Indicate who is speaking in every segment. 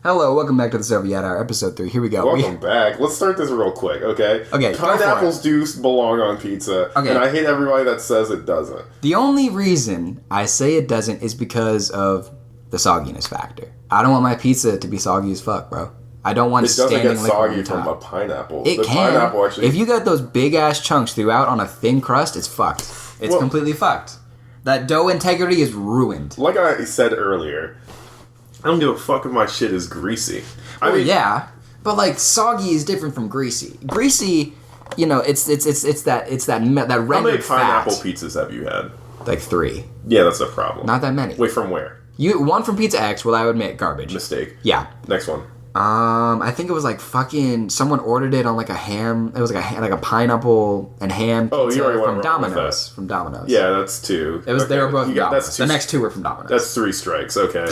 Speaker 1: Hello, welcome back to the Serviette Hour, episode 3. Here we go.
Speaker 2: Welcome back. Let's start this real quick, okay?
Speaker 1: Okay,
Speaker 2: pineapples do belong on pizza,
Speaker 1: okay.
Speaker 2: And I hate everybody that says it doesn't.
Speaker 1: The only reason I say it doesn't is because of the sogginess factor. I don't want my pizza to be soggy as fuck, bro. I don't want standing liquid on top. It doesn't get soggy from a pineapple. It can.
Speaker 2: Pineapple actually...
Speaker 1: If you got those big-ass chunks throughout on a thin crust, it's fucked. It's completely fucked. That dough integrity is ruined.
Speaker 2: Like I said earlier, I don't give a fuck if my shit is greasy. I mean,
Speaker 1: yeah, but like soggy is different from greasy. Greasy, you know, it's that rendered
Speaker 2: How many pineapple
Speaker 1: fat.
Speaker 2: pizzas have you had?
Speaker 1: Like 3.
Speaker 2: Yeah, that's a problem.
Speaker 1: Not that many.
Speaker 2: Wait, from where?
Speaker 1: One from Pizza X. Well, I would admit garbage.
Speaker 2: Mistake.
Speaker 1: Yeah.
Speaker 2: Next one.
Speaker 1: I think it was like fucking. Someone ordered it on like a ham. It was like a pineapple and ham pizza from Domino's. From Domino's.
Speaker 2: Yeah, that's 2.
Speaker 1: It was they were both from Domino's.
Speaker 2: That's
Speaker 1: 2. The next 2 were from Domino's.
Speaker 2: That's 3 strikes. Okay.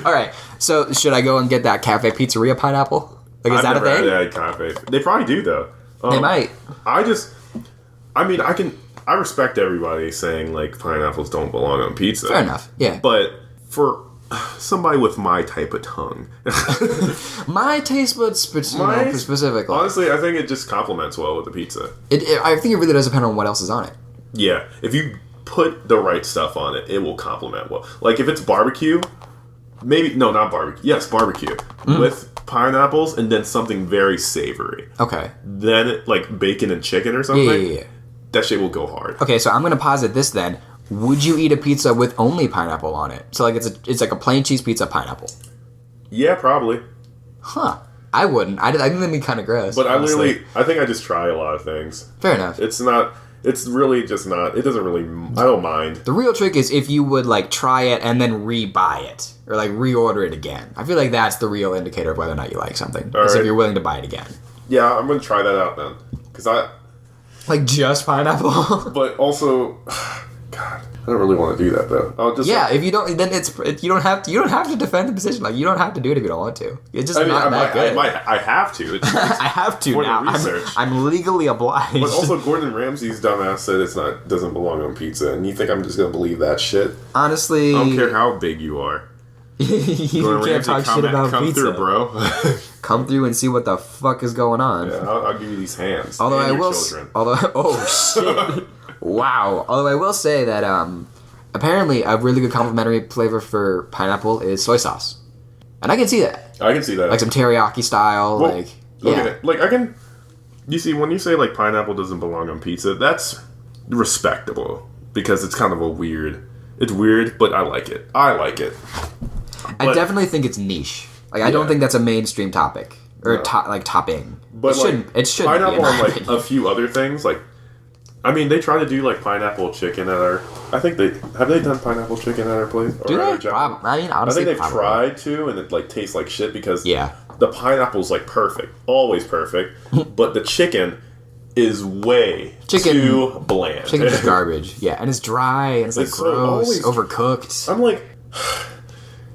Speaker 1: All right. So should I go and get that Cafe Pizzeria pineapple? Like, is that a thing?
Speaker 2: Yeah, cafe. They probably do though.
Speaker 1: They might.
Speaker 2: I respect everybody saying like pineapples don't belong on pizza.
Speaker 1: Fair enough. Yeah.
Speaker 2: But for somebody with my type of tongue,
Speaker 1: my taste buds specifically.
Speaker 2: Honestly, I think it just complements well with the pizza.
Speaker 1: I think it really does depend on what else is on it.
Speaker 2: Yeah, if you put the right stuff on it, it will complement well. Like if it's barbecue, not barbecue. Yes, barbecue with pineapples and then something very savory.
Speaker 1: Okay.
Speaker 2: Then like bacon and chicken or something.
Speaker 1: Yeah.
Speaker 2: That shit will go hard.
Speaker 1: Okay, so I'm gonna posit this then. Would you eat a pizza with only pineapple on it? So like it's like a plain cheese pizza pineapple.
Speaker 2: Yeah, probably.
Speaker 1: Huh. I wouldn't. I think that'd be kind of gross.
Speaker 2: But I think I just try a lot of things.
Speaker 1: Fair enough.
Speaker 2: It's really just not. It doesn't really. I don't mind.
Speaker 1: The real trick is if you would like try it and then re-buy it or like reorder it again. I feel like that's the real indicator of whether or not you like something. If you're willing to buy it again.
Speaker 2: Yeah, I'm gonna try that out then. Because
Speaker 1: like just pineapple.
Speaker 2: But also, God, I don't really want to do that though.
Speaker 1: If you don't, then you don't have to defend the position. Like you don't have to do it if you don't want to. It's just not that good.
Speaker 2: I have to.
Speaker 1: I have to now. I'm legally obliged.
Speaker 2: But also, Gordon Ramsay's dumbass said doesn't belong on pizza, and you think I'm just gonna believe that shit?
Speaker 1: Honestly,
Speaker 2: I don't care how big you are.
Speaker 1: You can't talk shit about
Speaker 2: come
Speaker 1: pizza.
Speaker 2: Come through, bro.
Speaker 1: Come through and see what the fuck is going on.
Speaker 2: Yeah, I'll give you these hands.
Speaker 1: Although
Speaker 2: and
Speaker 1: I will.
Speaker 2: Children.
Speaker 1: Oh shit! Wow. Although I will say that apparently a really good complementary flavor for pineapple is soy sauce, and I can see that.
Speaker 2: I can see that.
Speaker 1: Like some teriyaki style,
Speaker 2: Okay. Like I can. You see, when you say like pineapple doesn't belong on pizza, that's respectable because it's kind of a weird. It's weird, but I like it.
Speaker 1: I definitely think it's niche. Like I don't think that's a mainstream topic or topping.
Speaker 2: But
Speaker 1: it shouldn't.
Speaker 2: Pineapple on like a few other things. Like, I mean, they try to do like pineapple chicken at our. I think they done pineapple chicken at our place.
Speaker 1: Do they? Honestly,
Speaker 2: I think they've tried to, and it like tastes like shit because the pineapple's like perfect, always perfect, but the chicken is too bland.
Speaker 1: Chicken's just garbage. Yeah, and it's dry and it's like gross, overcooked.
Speaker 2: I'm like.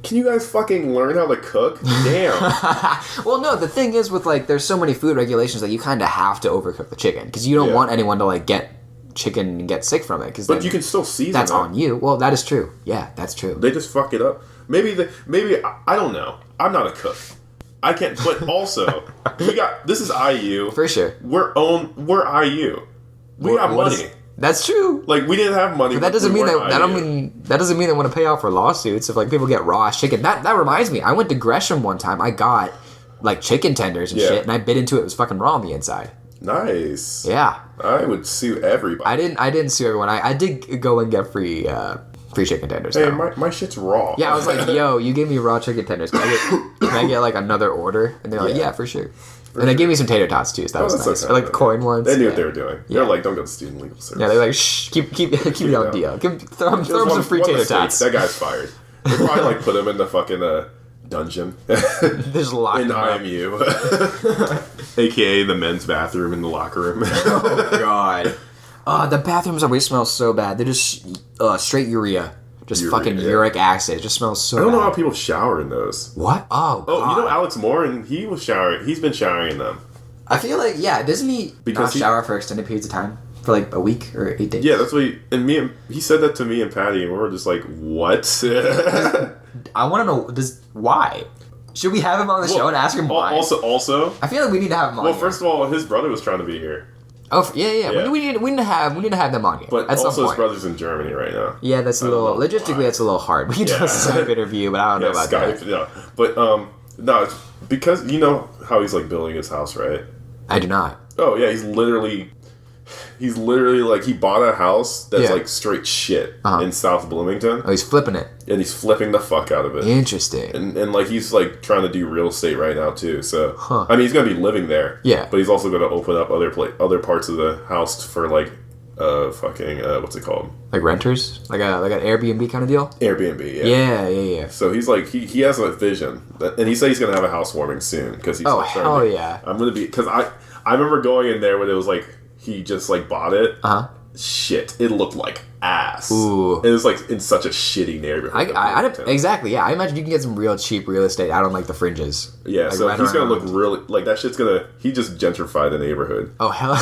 Speaker 2: Can you guys fucking learn how to cook? Damn.
Speaker 1: Well, no, the thing is with, like, there's so many food regulations that you kind of have to overcook the chicken. Because you don't want anyone to, like, get chicken and get sick from it.
Speaker 2: But you can still season
Speaker 1: that's
Speaker 2: it.
Speaker 1: on you. Well, that is true. Yeah, that's true.
Speaker 2: They just fuck it up. Maybe I don't know. I'm not a cook. I can't, but also, this is IU.
Speaker 1: For sure.
Speaker 2: We're IU. We got money.
Speaker 1: That's true.
Speaker 2: Like we didn't have money.
Speaker 1: But that doesn't mean that doesn't mean they want to pay out for lawsuits if like people get raw chicken. That reminds me. I went to Gresham one time. I got like chicken tenders and shit, and I bit into it. It was fucking raw on the inside.
Speaker 2: Nice.
Speaker 1: Yeah.
Speaker 2: I would sue everybody.
Speaker 1: I didn't sue everyone. I did go and get free chicken tenders.
Speaker 2: Hey, my shit's raw.
Speaker 1: Yeah, I was like, yo, you gave me raw chicken tenders. Can I get like another order? And they're like, yeah, for sure. And they gave me some tater tots too, so that was nice. Or like the coin ones.
Speaker 2: They knew what they were doing. They're like, don't go to student legal service.
Speaker 1: Yeah, they're like, shh, keep it on deal. Throw him some free tater tots.
Speaker 2: That guy's fired. They probably like put him in the fucking dungeon.
Speaker 1: There's a lot
Speaker 2: in IMU, aka the men's bathroom in the locker room.
Speaker 1: Oh god. The bathrooms always smell so bad. They're just straight urea. Just fucking uric acid. It just smells so bad.
Speaker 2: I don't know how people shower in those.
Speaker 1: What? Oh, God.
Speaker 2: You know Alex Moore, and he was showering. He's been showering in them.
Speaker 1: I feel like, doesn't he shower for extended periods of time? For like a week or 8 days?
Speaker 2: Yeah, that's what he said that to me and Patty, and we were just like, what?
Speaker 1: I want to know, why? Should we have him on the show and ask him why?
Speaker 2: Also,
Speaker 1: I feel like we need to have him on.
Speaker 2: Well, first of all, his brother was trying to be here.
Speaker 1: Oh yeah. We need to have them on here.
Speaker 2: But also, his brother's in Germany right now.
Speaker 1: Yeah, that's logistically that's a little hard. We can do a Skype interview, but I don't know about Skype, that.
Speaker 2: Yeah, but no, it's because you know how he's like building his house, right?
Speaker 1: I do not.
Speaker 2: Oh yeah, he's literally like he bought a house that's like straight shit in South Bloomington.
Speaker 1: Oh, he's flipping it.
Speaker 2: And he's flipping the fuck out of it.
Speaker 1: Interesting.
Speaker 2: And like he's like trying to do real estate right now too. So I mean he's gonna be living there.
Speaker 1: Yeah.
Speaker 2: But he's also gonna open up other parts of the house for like what's it called?
Speaker 1: Like renters? Like an Airbnb kind of deal?
Speaker 2: Airbnb, yeah.
Speaker 1: Yeah.
Speaker 2: So he's like he has a vision, and he said he's gonna have a housewarming soon because he's
Speaker 1: hell yeah.
Speaker 2: I'm gonna be because I remember going in there when it was like he just like bought it. Shit, it looked like ass.
Speaker 1: Ooh.
Speaker 2: It was like in such a shitty neighborhood.
Speaker 1: Exactly, yeah. I imagine you can get some real cheap real estate out on like the fringes.
Speaker 2: Yeah,
Speaker 1: like,
Speaker 2: so he's gonna look really like that shit's gonna. He just gentrified the neighborhood.
Speaker 1: Oh hell,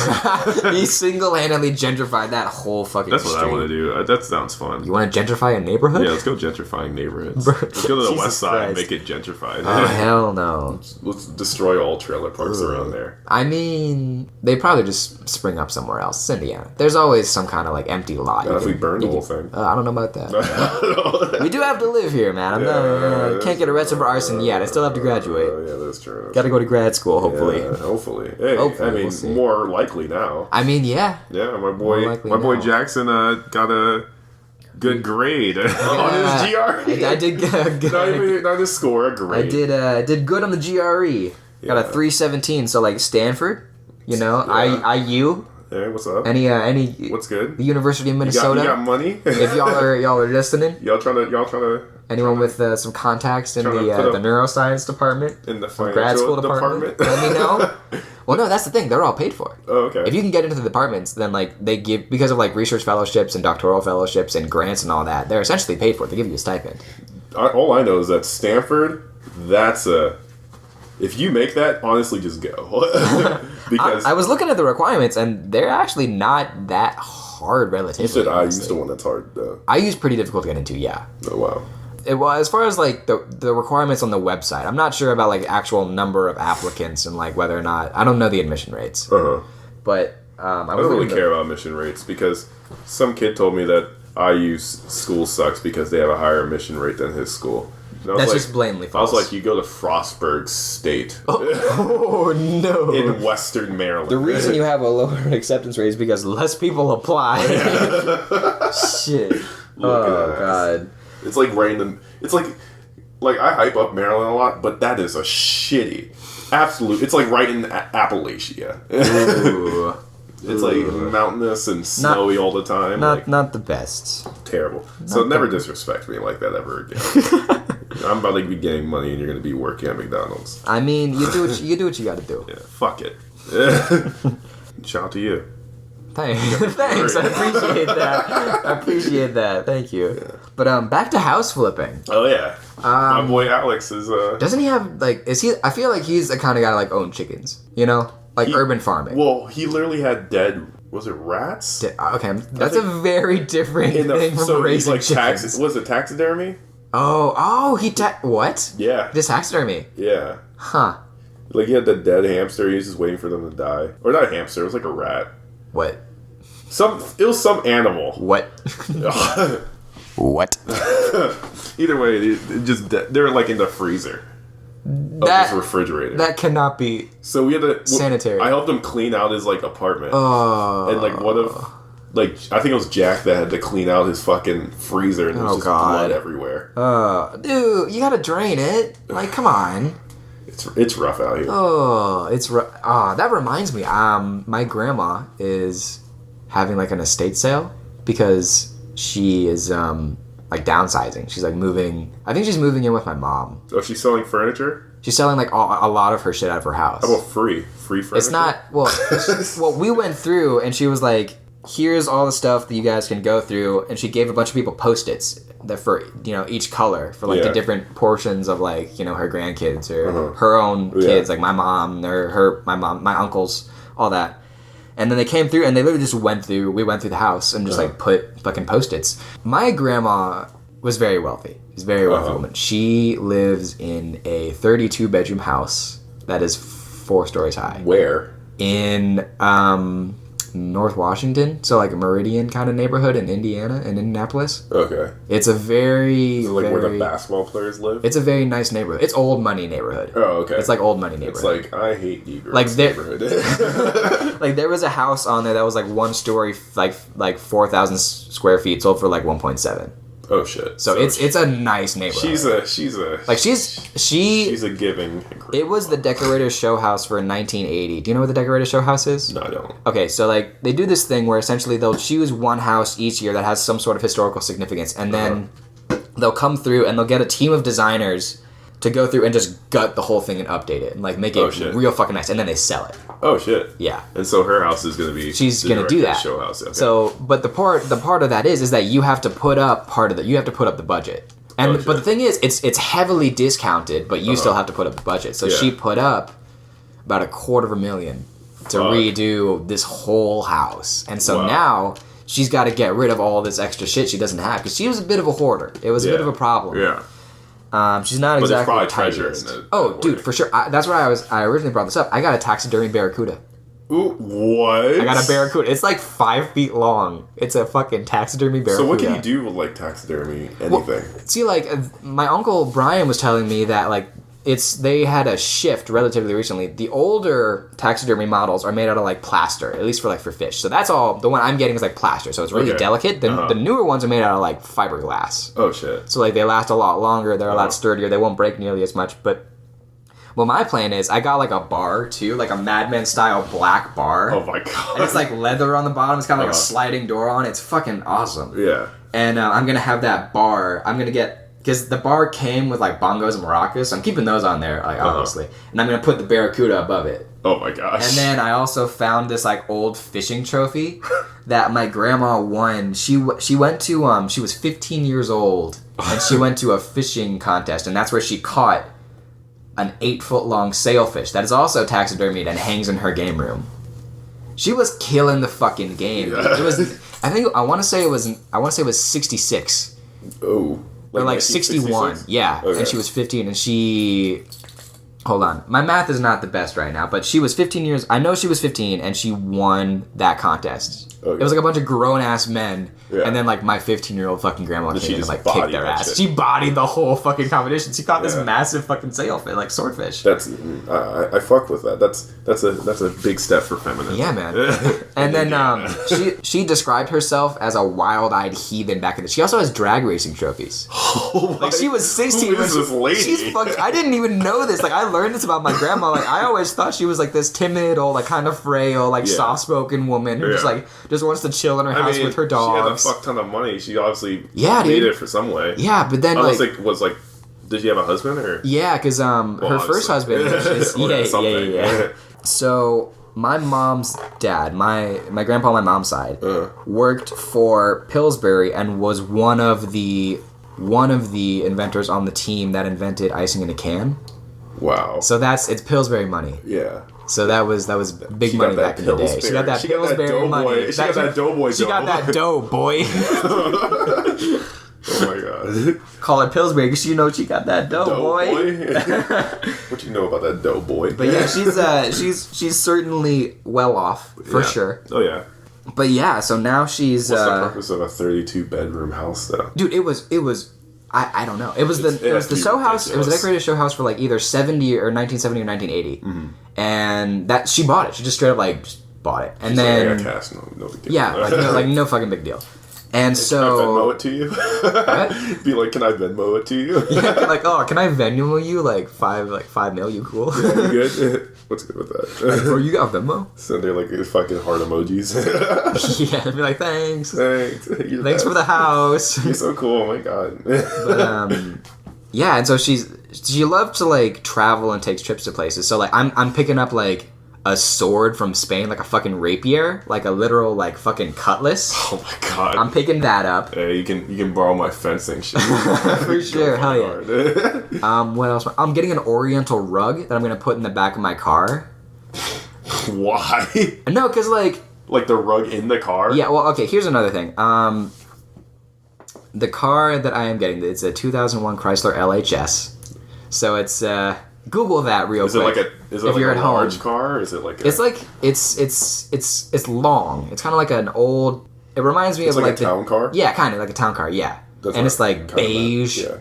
Speaker 1: he single-handedly gentrified that whole fucking.
Speaker 2: That's what I want to do. That sounds fun.
Speaker 1: You want to gentrify a neighborhood?
Speaker 2: Yeah, let's go gentrifying neighborhoods. Let's go to the west side and make it gentrified.
Speaker 1: Oh hell no!
Speaker 2: Let's destroy all trailer parks around there.
Speaker 1: I mean, they probably just spring up somewhere else. It's Indiana. There's always some kind of like empty lot.
Speaker 2: If we burn the whole thing.
Speaker 1: I don't know about that. We do have to live here, man. Can't get arrested for arson yet. I still have to graduate.
Speaker 2: Yeah, that's true.
Speaker 1: Got to go to grad school, hopefully.
Speaker 2: Yeah, hopefully. Hey, I mean, we'll more likely now.
Speaker 1: I mean, yeah.
Speaker 2: Yeah, my boy Jackson got a good grade on his GRE.
Speaker 1: I did good.
Speaker 2: Not his score, a grade.
Speaker 1: I did good on the GRE. Got a 317. So like Stanford, IU.
Speaker 2: Hey, what's up?
Speaker 1: Any
Speaker 2: what's good?
Speaker 1: The University of Minnesota.
Speaker 2: You got money?
Speaker 1: If y'all are listening.
Speaker 2: Y'all trying to
Speaker 1: anyone with some contacts in the neuroscience department,
Speaker 2: in the
Speaker 1: grad school department, let me know. Well, no, that's the thing. They're all paid for.
Speaker 2: Oh, okay.
Speaker 1: If you can get into the departments, then like they give because of like research fellowships and doctoral fellowships and grants and all that. They're essentially paid for. They give you a stipend.
Speaker 2: All I know is that Stanford, if you make that, honestly, just go. Because
Speaker 1: I was looking at the requirements, and they're actually not that hard relatively.
Speaker 2: You said I used the one that's hard, though.
Speaker 1: I use pretty difficult to get into, yeah.
Speaker 2: Oh, wow.
Speaker 1: Well, as far as, like, the requirements on the website, I'm not sure about, like, actual number of applicants and, like, whether or not... I don't know the admission rates. But, I
Speaker 2: don't really care about admission rates, because some kid told me that IU's school sucks because they have a higher admission rate than his school.
Speaker 1: That's just blatantly false.
Speaker 2: I was like, you go to Frostburg State.
Speaker 1: Oh, no.
Speaker 2: In Western Maryland.
Speaker 1: The reason you have a lower acceptance rate is because less people apply. Shit. God.
Speaker 2: It's like random. It's like I hype up Maryland a lot, but that is a shitty, absolute. It's like right in Appalachia. Ooh. It's like mountainous and snowy all the time.
Speaker 1: Not the best.
Speaker 2: Terrible. So never disrespect me like that ever again. I'm about to be getting money and you're going to be working at McDonald's.
Speaker 1: I mean, you do what you got to do.
Speaker 2: Yeah, fuck it. Shout out to you.
Speaker 1: Thanks. I appreciate that. Thank you. Yeah. But back to house flipping.
Speaker 2: Oh yeah. My boy Alex is.
Speaker 1: Doesn't he have like? Is he? I feel like he's the kind of guy to like own chickens. You know, like urban farming.
Speaker 2: Well, he literally had dead. Was it rats?
Speaker 1: Okay, that's a very different thing from raising chickens.
Speaker 2: Was it taxidermy?
Speaker 1: What?
Speaker 2: Yeah.
Speaker 1: This taxidermy.
Speaker 2: Yeah.
Speaker 1: Huh.
Speaker 2: Like he had the dead hamster. He was just waiting for them to die, or not a hamster. It was like a rat.
Speaker 1: What?
Speaker 2: It was some animal.
Speaker 1: What? What?
Speaker 2: Either way, they're like in the freezer. Of his refrigerator.
Speaker 1: That cannot be.
Speaker 2: So we had to
Speaker 1: sanitary.
Speaker 2: I helped him clean out his like apartment.
Speaker 1: Oh.
Speaker 2: And like one of I think it was Jack that had to clean out his fucking freezer and there was just blood everywhere.
Speaker 1: Dude, you gotta drain it. Like, come on.
Speaker 2: It's rough out here.
Speaker 1: Oh, it's rough. That reminds me. My grandma is having like an estate sale because she is like downsizing. She's like moving. I think she's moving in with my mom.
Speaker 2: Oh, she's selling furniture?
Speaker 1: She's selling like a lot of her shit out of her house.
Speaker 2: How about free furniture?
Speaker 1: It's not. Well, we went through and she was like, here's all the stuff that you guys can go through, and she gave a bunch of people Post-its that for each color for like the different portions of like her grandkids or her own kids, like my mom or my uncles, all that. And then they came through and they literally just we went through the house and just like put fucking Post-its. My grandma was very wealthy. She's a very wealthy woman. She lives in a 32-bedroom house that is 4 stories high.
Speaker 2: Where?
Speaker 1: In North Washington, so like a Meridian kind of neighborhood in Indiana, in Indianapolis.
Speaker 2: Okay.
Speaker 1: It's a very...
Speaker 2: Is it like where the basketball players live?
Speaker 1: It's a very nice neighborhood. It's old money neighborhood.
Speaker 2: Oh, okay.
Speaker 1: It's like old money neighborhood.
Speaker 2: It's like, I hate Negroes
Speaker 1: like
Speaker 2: neighborhood.
Speaker 1: Like there was a house on there that was like 1 story, like 4,000 square feet, sold for like 1.7.
Speaker 2: Oh shit!
Speaker 1: So it's a nice neighborhood.
Speaker 2: She's a giving.
Speaker 1: It was the Decorator's Show House for 1980. Do you know what the Decorator's Show House is?
Speaker 2: No, I don't.
Speaker 1: Okay, so like they do this thing where essentially they'll choose one house each year that has some sort of historical significance, and then they'll come through and they'll get a team of designers to go through and just gut the whole thing and update it and like make it real fucking nice, and then they sell it.
Speaker 2: Oh shit!
Speaker 1: Yeah.
Speaker 2: And so her house is gonna be.
Speaker 1: She's gonna do that.
Speaker 2: Show house. Okay.
Speaker 1: So, but the part of that is that you have to put up you have to put up the budget, and but the thing is, it's heavily discounted, but you still have to put up the budget. So she put up about $250,000 to redo this whole house, and so now she's got to get rid of all this extra shit she doesn't have because she was a bit of a hoarder. It was a bit of a problem.
Speaker 2: Yeah.
Speaker 1: She's not exactly.
Speaker 2: But there's probably treasure in it.
Speaker 1: Dude, for sure. That's why I originally brought this up. I got a taxidermy barracuda.
Speaker 2: Ooh, what?
Speaker 1: I got a barracuda. It's like 5 feet long. It's a fucking taxidermy barracuda.
Speaker 2: So what can you do with like taxidermy? Anything?
Speaker 1: Well, see, like my uncle Brian was telling me that like they had a shift relatively recently. The older taxidermy models are made out of like plaster, at least for fish. So that's all. The one I'm getting is like plaster, so it's really delicate. The newer ones are made out of like fiberglass.
Speaker 2: Oh shit!
Speaker 1: So like they last a lot longer. They're a lot sturdier. They won't break nearly as much. But well, my plan is I got like a bar too, like a Mad Men style black bar.
Speaker 2: Oh my god!
Speaker 1: And it's like leather on the bottom. It's kind of like a sliding door on it. It's fucking awesome.
Speaker 2: Yeah.
Speaker 1: And I'm gonna have that bar. I'm gonna get. Because the bar came with like bongos and maracas, so I'm keeping those on there, like obviously, and I'm gonna put the barracuda above it.
Speaker 2: Oh my gosh!
Speaker 1: And then I also found this like old fishing trophy that my grandma won. She went to she was 15 years old and she went to a fishing contest, and that's where she caught an 8-foot-long sailfish that is also taxidermied and hangs in her game room. She was killing the fucking game.
Speaker 2: Yeah.
Speaker 1: It was. I want to say it was 66.
Speaker 2: Oh.
Speaker 1: Or like 61, yeah. Okay. And she was 15, and she... Hold on. My math is not the best right now, but she was 15 years... I know she was 15, and she won that contest. Okay. It was like a bunch of grown-ass men, and then like my 15-year-old fucking grandma came and like kicked their ass. Shit. She bodied the whole fucking competition. She caught this massive fucking sailfish, like swordfish.
Speaker 2: That's... I fuck with that. That's a big step for feminism.
Speaker 1: Yeah, man. And then she described herself as a wild-eyed heathen back in the... She also has drag racing trophies.
Speaker 2: Oh,
Speaker 1: like she was 16.
Speaker 2: Who is this lady?
Speaker 1: She's fucking... I didn't even know this. Like I learned this about my grandma. Like I always thought she was like this timid, old, like kind of frail, like soft-spoken woman who just wants to chill in her house with her dogs.
Speaker 2: She had a fuck ton of money. She obviously
Speaker 1: made
Speaker 2: it for some way.
Speaker 1: Yeah, but then
Speaker 2: did she have a husband or?
Speaker 1: Yeah, because her first husband. Yeah. So my mom's dad, my grandpa on my mom's side, worked for Pillsbury and was one of the inventors on the team that invented icing in a can.
Speaker 2: Wow.
Speaker 1: So it's Pillsbury money.
Speaker 2: Yeah.
Speaker 1: So that was big money back in the day. She got that Pillsbury money.
Speaker 2: She got that doughboy.
Speaker 1: She got that dough, boy.
Speaker 2: Oh my god.
Speaker 1: Call it Pillsbury because you know she got that dough, boy.
Speaker 2: What you know about that dough, boy?
Speaker 1: But yeah, she's certainly well off for sure.
Speaker 2: Oh yeah.
Speaker 1: But yeah, so now she's.
Speaker 2: What's the purpose of a 32-bedroom house, though?
Speaker 1: Dude, it was. I don't know. It was the show house. It was a decorated show house for like either 1970 or 1980, and that she bought it. She just straight up like bought it, and then
Speaker 2: I got cash, no big deal.
Speaker 1: Yeah, like no fucking big deal. And so,
Speaker 2: can I Venmo it to you? What? Be like, can I Venmo it to you?
Speaker 1: Yeah, like, oh, can I Venmo you like $5 mil? You cool?
Speaker 2: Yeah, you good? What's good with that?
Speaker 1: Like, bro, you got Venmo?
Speaker 2: Send her like fucking heart emojis.
Speaker 1: Yeah, be like, thanks
Speaker 2: Thanks
Speaker 1: for the house.
Speaker 2: You're so cool. Oh my god.
Speaker 1: But yeah, and so she loved to like travel and take trips to places. So like, I'm picking up like a sword from Spain, like a fucking rapier, like a literal like fucking cutlass.
Speaker 2: Oh my god!
Speaker 1: I'm picking that up.
Speaker 2: Hey, you can borrow my fencing shit.
Speaker 1: For sure, hell yeah. What else? I'm getting an Oriental rug that I'm gonna put in the back of my car.
Speaker 2: Why?
Speaker 1: No, because like
Speaker 2: the rug in the car.
Speaker 1: Yeah. Well, okay. Here's another thing. the car that I am getting, it's a 2001 Chrysler LHS. So it's Google that real quick.
Speaker 2: Is it like a large car? Is it like
Speaker 1: it's long. It's kind of like an old. It reminds me of
Speaker 2: like a town car.
Speaker 1: Yeah, kind of like a town car. Yeah, and it's like beige.
Speaker 2: Yeah.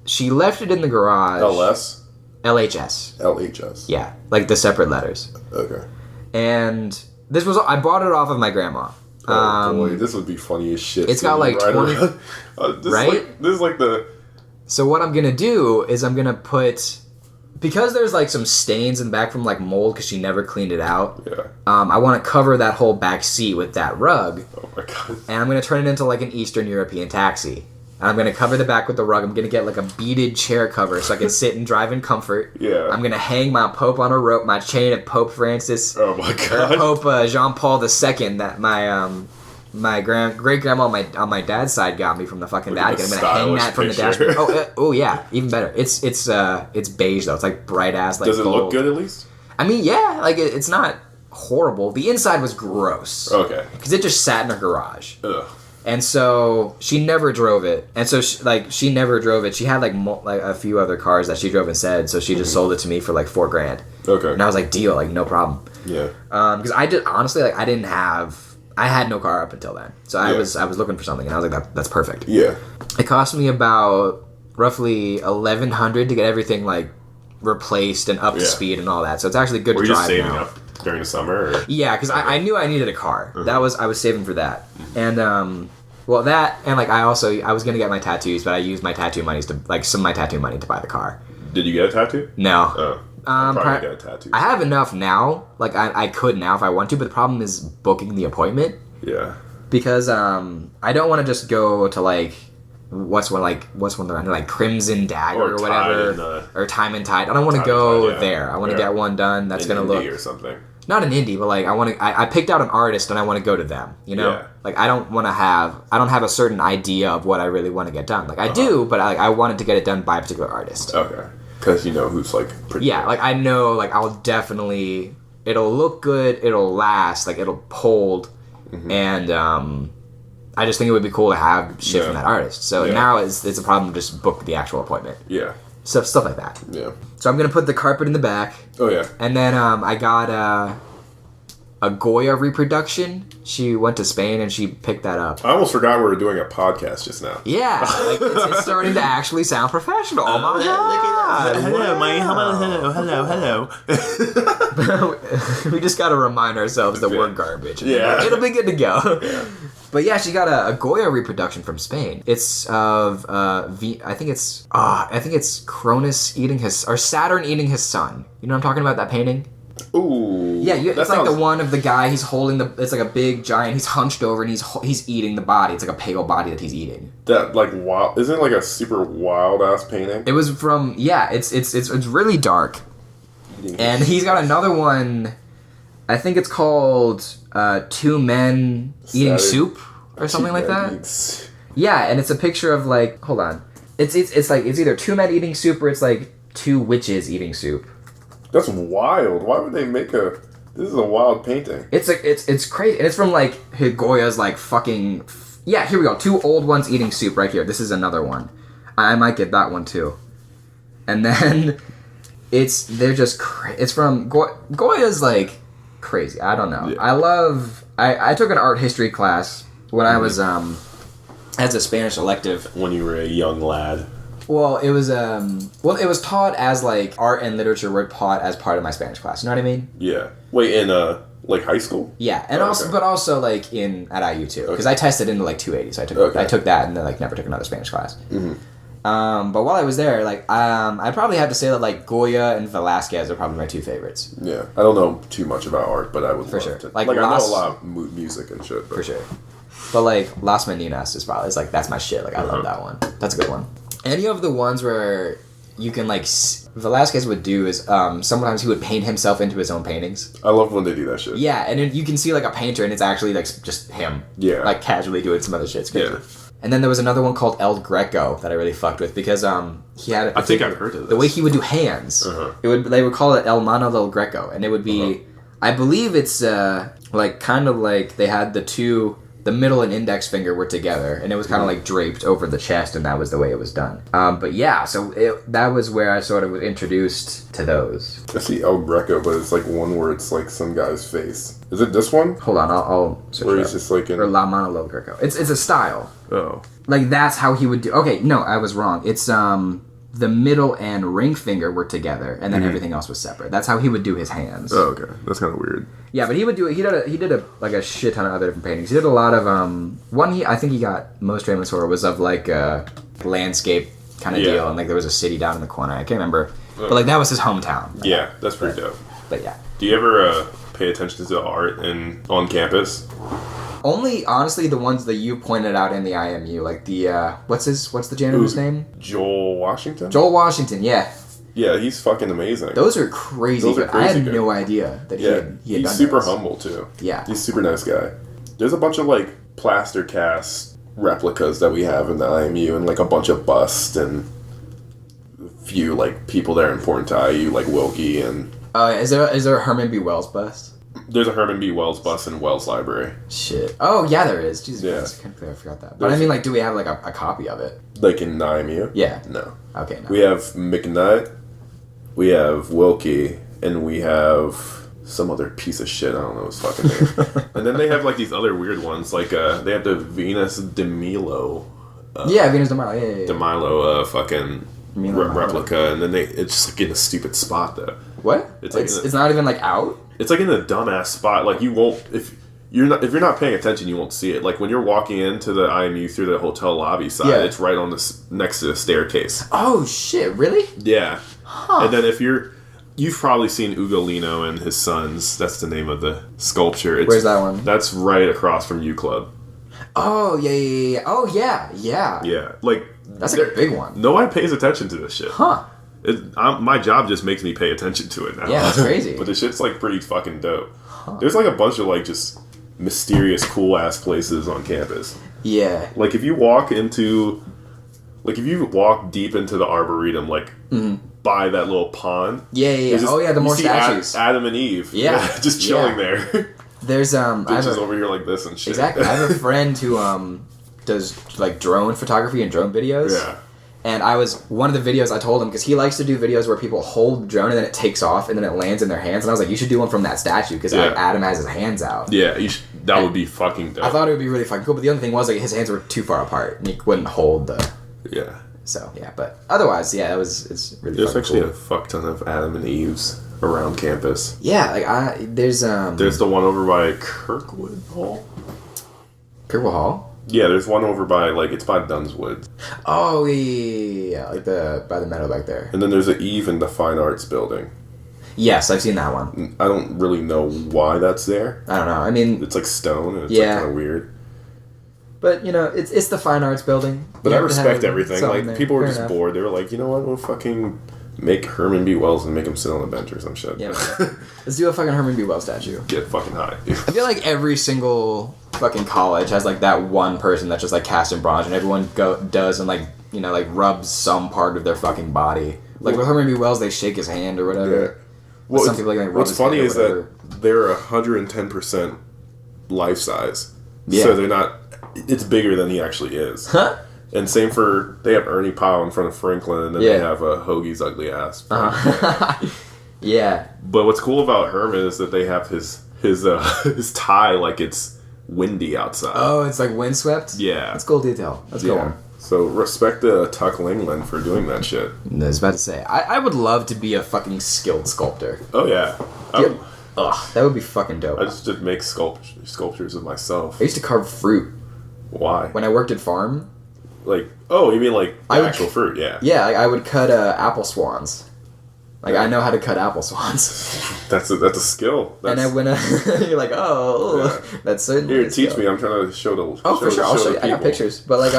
Speaker 1: She left it in the garage.
Speaker 2: LS.
Speaker 1: LHS.
Speaker 2: LHS.
Speaker 1: Yeah, like the separate letters.
Speaker 2: Okay.
Speaker 1: And I bought it off of my grandma.
Speaker 2: Oh boy, this would be funny as shit.
Speaker 1: It's got like 20, right?
Speaker 2: This is like the.
Speaker 1: So what I'm gonna do is I'm gonna put, because there's like some stains in the back from like mold because she never cleaned it out.
Speaker 2: Yeah.
Speaker 1: I want to cover that whole back seat with that rug.
Speaker 2: Oh my god.
Speaker 1: And I'm gonna turn it into like an Eastern European taxi. And I'm gonna cover the back with the rug. I'm gonna get like a beaded chair cover so I can sit and drive in comfort.
Speaker 2: Yeah.
Speaker 1: I'm gonna hang my Pope on a rope, my chain of Pope Francis.
Speaker 2: Oh my god.
Speaker 1: Pope Jean Paul II that my great grandma on my dad's side got me from the fucking Vatican. I'm gonna hang that from the dashboard. Oh yeah, even better. It's beige though. It's like bright ass like.
Speaker 2: Does it
Speaker 1: gold.
Speaker 2: look good at least?
Speaker 1: I mean, yeah, like it's not horrible. The inside was gross.
Speaker 2: Okay.
Speaker 1: Because it just sat in her garage.
Speaker 2: Ugh.
Speaker 1: And so she never drove it. And so she never drove it. She had like a few other cars that she drove instead. So she just sold it to me for like $4,000.
Speaker 2: Okay.
Speaker 1: And I was like, deal, like no problem.
Speaker 2: Yeah.
Speaker 1: Because I did honestly like I had no car up until then. So I was looking for something and I was like that's perfect.
Speaker 2: Yeah.
Speaker 1: It cost me about roughly $1,100 to get everything like replaced and up to speed and all that. So it's actually good to drive now.
Speaker 2: Were you just saving up during the summer? Or?
Speaker 1: Yeah, because I knew I needed a car. I was saving for that. And well, that and like I was gonna get my tattoos, but I used my tattoo money to some of my tattoo money to buy the car.
Speaker 2: Did you get a tattoo?
Speaker 1: No.
Speaker 2: Oh. Probably get a tattoo.
Speaker 1: I have enough now. Like I could now if I want to, but the problem is booking the appointment.
Speaker 2: Yeah.
Speaker 1: Because I don't want to just go to like what's one like Crimson Dagger or whatever or Time and Tide. I don't want to go there. I want to get one done that's gonna look
Speaker 2: or something.
Speaker 1: Not an indie, but like I picked out an artist and I want to go to them. You know, like I don't have a certain idea of what I really want to get done. Like I do, but I wanted to get it done by a particular artist.
Speaker 2: Okay, because you know who's like pretty.
Speaker 1: Yeah, like I know, like it'll look good, it'll last, like it'll hold, and I just think it would be cool to have shit from that artist. So now it's a problem to just book the actual appointment.
Speaker 2: Yeah.
Speaker 1: Stuff like that.
Speaker 2: Yeah.
Speaker 1: So I'm gonna put the carpet in the back.
Speaker 2: Oh yeah.
Speaker 1: And then I got a Goya reproduction. She went to Spain and she picked that up.
Speaker 2: I almost forgot we were doing a podcast just now.
Speaker 1: Yeah, like it's starting to actually sound professional. Oh my god!
Speaker 2: Hello.
Speaker 1: We just gotta remind ourselves that we're garbage.
Speaker 2: Yeah.
Speaker 1: It'll be good to go.
Speaker 2: Yeah.
Speaker 1: But yeah, she got a Goya reproduction from Spain. It's of I think it's Cronus eating Saturn eating his son. You know what I'm talking about? That painting.
Speaker 2: Ooh.
Speaker 1: Yeah, it's like the one of the guy. He's holding it's like a big giant. He's hunched over and he's eating the body. It's like a pale body that he's eating.
Speaker 2: That like wild. Isn't it like a super wild ass painting?
Speaker 1: It was from It's really dark. And he's got another one. I think it's called Two Men Eating Soup or something like that. Yeah, and it's a picture of like, hold on. It's either two men eating soup or it's like two witches eating soup.
Speaker 2: That's wild. Why would they make this is a wild painting.
Speaker 1: It's like it's crazy. And it's from like Goya's like fucking yeah, here we go. Two old ones eating soup right here. This is another one. I might get that one too. And then they're just it's from Goya's like crazy. I don't know. Yeah. I took an art history class when I was as a Spanish elective
Speaker 2: when you were a young lad.
Speaker 1: Well, it was taught as like art and literature were taught as part of my Spanish class. You know what I mean?
Speaker 2: Yeah. Wait, in like high school?
Speaker 1: Yeah, and also like at IU too, because I tested into like 280, so I took that and then like never took another Spanish class. Mm-hmm. But while I was there, like I'd probably have to say that like Goya and Velázquez are probably my two favorites.
Speaker 2: Yeah, I don't know too much about art, but I would love
Speaker 1: sure.
Speaker 2: to.
Speaker 1: Like
Speaker 2: I know a lot of music and shit. But.
Speaker 1: For sure. But like Las Meninas is probably that's my shit. Like I love that one. That's a good one. Any of the ones where you can like Velázquez would do is sometimes he would paint himself into his own paintings.
Speaker 2: I love when they do that shit.
Speaker 1: Yeah, and then you can see like a painter and it's actually like just him. Yeah. Like casually doing some other shit. It's crazy. Yeah. And then there was another one called El Greco that I really fucked with because he had.
Speaker 2: I think I've heard of this.
Speaker 1: The way he would do hands, they would call it El Mano del Greco, and it would be. I believe it's like kind of like they had the two the middle and index finger were together, and it was kind of like draped over the chest, and that was the way it was done. But yeah, so that was where I sort of was introduced to those.
Speaker 2: I see El Greco, but it's like one where it's like some guy's face. Is it this one?
Speaker 1: Hold on, I'll search
Speaker 2: where
Speaker 1: it
Speaker 2: he's
Speaker 1: up.
Speaker 2: just like in...
Speaker 1: Or La Mano del Greco. It's a style.
Speaker 2: Oh.
Speaker 1: Like, that's how he would do... Okay, no, I was wrong. It's, the middle and ring finger were together, and then everything else was separate. That's how he would do his hands.
Speaker 2: Oh, okay. That's kind of weird.
Speaker 1: Yeah, but he would do it. He did a shit ton of other different paintings. He did a lot of one. I think he got most famous for was of like a landscape kind of deal, and like there was a city down in the corner. I can't remember, but like that was his hometown.
Speaker 2: Yeah, that's pretty dope.
Speaker 1: But yeah.
Speaker 2: Do you ever pay attention to the art on campus?
Speaker 1: Only, honestly, the ones that you pointed out in the IMU, like the what's the janitor's name?
Speaker 2: Joel Washington.
Speaker 1: Joel Washington, yeah.
Speaker 2: Yeah, he's fucking amazing.
Speaker 1: Those are crazy. I had no idea that he had
Speaker 2: he's
Speaker 1: done
Speaker 2: super
Speaker 1: those.
Speaker 2: Humble too.
Speaker 1: Yeah,
Speaker 2: he's a super nice guy. There's a bunch of like plaster cast replicas that we have in the IMU, and like a bunch of busts and a few like people that are important to IU, like Wilkie and.
Speaker 1: Is there a Herman B. Wells bust?
Speaker 2: There's a Herman B. Wells bust in Wells Library.
Speaker 1: Shit. Oh yeah, there is. Jesus
Speaker 2: Yeah.
Speaker 1: Christ, I forgot that. But I mean, like, do we have like a copy of it?
Speaker 2: Like in the IMU?
Speaker 1: Yeah.
Speaker 2: No.
Speaker 1: Okay. No.
Speaker 2: We have McKnight, we have Wilkie, and we have some other piece of shit. I don't know his fucking name. And then they have like these other weird ones, like they have the Venus de Milo.
Speaker 1: Venus de Milo. Yeah.
Speaker 2: De Milo, fucking
Speaker 1: Milo
Speaker 2: replica, and then it's just like in a stupid spot though.
Speaker 1: What? It's not even like out.
Speaker 2: It's like in a dumbass spot. Like you won't if you're not paying attention, you won't see it. Like when you're walking into the IMU through the hotel lobby side, it's right on the next to the staircase.
Speaker 1: Oh shit! Really?
Speaker 2: Yeah.
Speaker 1: Huh.
Speaker 2: And then you've probably seen Ugolino and his sons. That's the name of the sculpture.
Speaker 1: Where's that one?
Speaker 2: That's right across from U Club.
Speaker 1: Oh yeah. Oh yeah.
Speaker 2: Yeah, like
Speaker 1: that's like a big one.
Speaker 2: Nobody pays attention to this shit.
Speaker 1: Huh.
Speaker 2: My job just makes me pay attention to it now.
Speaker 1: Yeah, that's crazy.
Speaker 2: But the shit's like pretty fucking dope. Huh. There's like a bunch of like just mysterious cool ass places on campus.
Speaker 1: Yeah.
Speaker 2: Like if you walk deep into the Arboretum, like by that little pond.
Speaker 1: Yeah. The more statues.
Speaker 2: Adam and Eve.
Speaker 1: Yeah.
Speaker 2: Just chilling there.
Speaker 1: There's
Speaker 2: bitches over here like this and shit.
Speaker 1: Exactly. I have a friend who does like drone photography and drone videos.
Speaker 2: Yeah.
Speaker 1: And one of the videos I told him, because he likes to do videos where people hold the drone and then it takes off and then it lands in their hands. And I was like, you should do one from that statue because Adam has his hands out.
Speaker 2: Yeah, that would be fucking dope.
Speaker 1: I thought it would be really fucking cool, but the other thing was like his hands were too far apart and he wouldn't hold the...
Speaker 2: Yeah.
Speaker 1: So, yeah, but otherwise, it's really
Speaker 2: There's actually
Speaker 1: cool.
Speaker 2: a fuck ton of Adam and Eves around campus.
Speaker 1: Yeah, like there's
Speaker 2: the one over by Kirkwood Hall.
Speaker 1: Kirkwood Hall?
Speaker 2: Yeah, there's one over by it's by Dunswood.
Speaker 1: Oh yeah, like by the meadow back there.
Speaker 2: And then there's an Eve in the Fine Arts Building.
Speaker 1: Yes, I've seen that one.
Speaker 2: I don't really know why that's there.
Speaker 1: I don't know. I mean,
Speaker 2: it's like stone and it's like kind of weird.
Speaker 1: But it's the Fine Arts Building.
Speaker 2: But I respect everything. Like
Speaker 1: there.
Speaker 2: people were
Speaker 1: Fair
Speaker 2: just
Speaker 1: enough.
Speaker 2: bored. They were like, you know what? We'll fucking make Herman B. Wells and make him sit on a bench or some shit.
Speaker 1: Yeah. Let's do a fucking Herman B. Wells statue.
Speaker 2: Get fucking high.
Speaker 1: I feel like every single fucking college has like that one person that's just like cast in bronze, and everyone does and like rubs some part of their fucking body. Like with Herman B. Wells, they shake his hand or whatever.
Speaker 2: Yeah. Well,
Speaker 1: some people rub
Speaker 2: what's
Speaker 1: his
Speaker 2: funny
Speaker 1: hand or
Speaker 2: is
Speaker 1: whatever.
Speaker 2: that they're 110% life size.
Speaker 1: Yeah.
Speaker 2: So they're not. It's bigger than he actually is.
Speaker 1: Huh?
Speaker 2: And same they have Ernie Powell in front of Franklin, and then they have Hoagie's ugly ass.
Speaker 1: Yeah.
Speaker 2: But what's cool about Herman is that they have his tie like it's windy outside.
Speaker 1: Oh, it's like windswept?
Speaker 2: Yeah.
Speaker 1: That's cool detail. That's cool.
Speaker 2: So respect the Tuck Lingland for doing that shit.
Speaker 1: I was about to say, I would love to be a fucking skilled sculptor.
Speaker 2: Oh yeah.
Speaker 1: That would be fucking dope.
Speaker 2: I just make sculptures of myself.
Speaker 1: I used to carve fruit.
Speaker 2: Why?
Speaker 1: When I worked at farm.
Speaker 2: You mean like actual fruit? Yeah.
Speaker 1: Yeah, I would cut apple swans. Like I know how to cut apple swans.
Speaker 2: That's a skill.
Speaker 1: And then when you're like, that's certainly.
Speaker 2: Here, teach me. I'm trying to show the.
Speaker 1: For sure. I'll show you. I got pictures, but like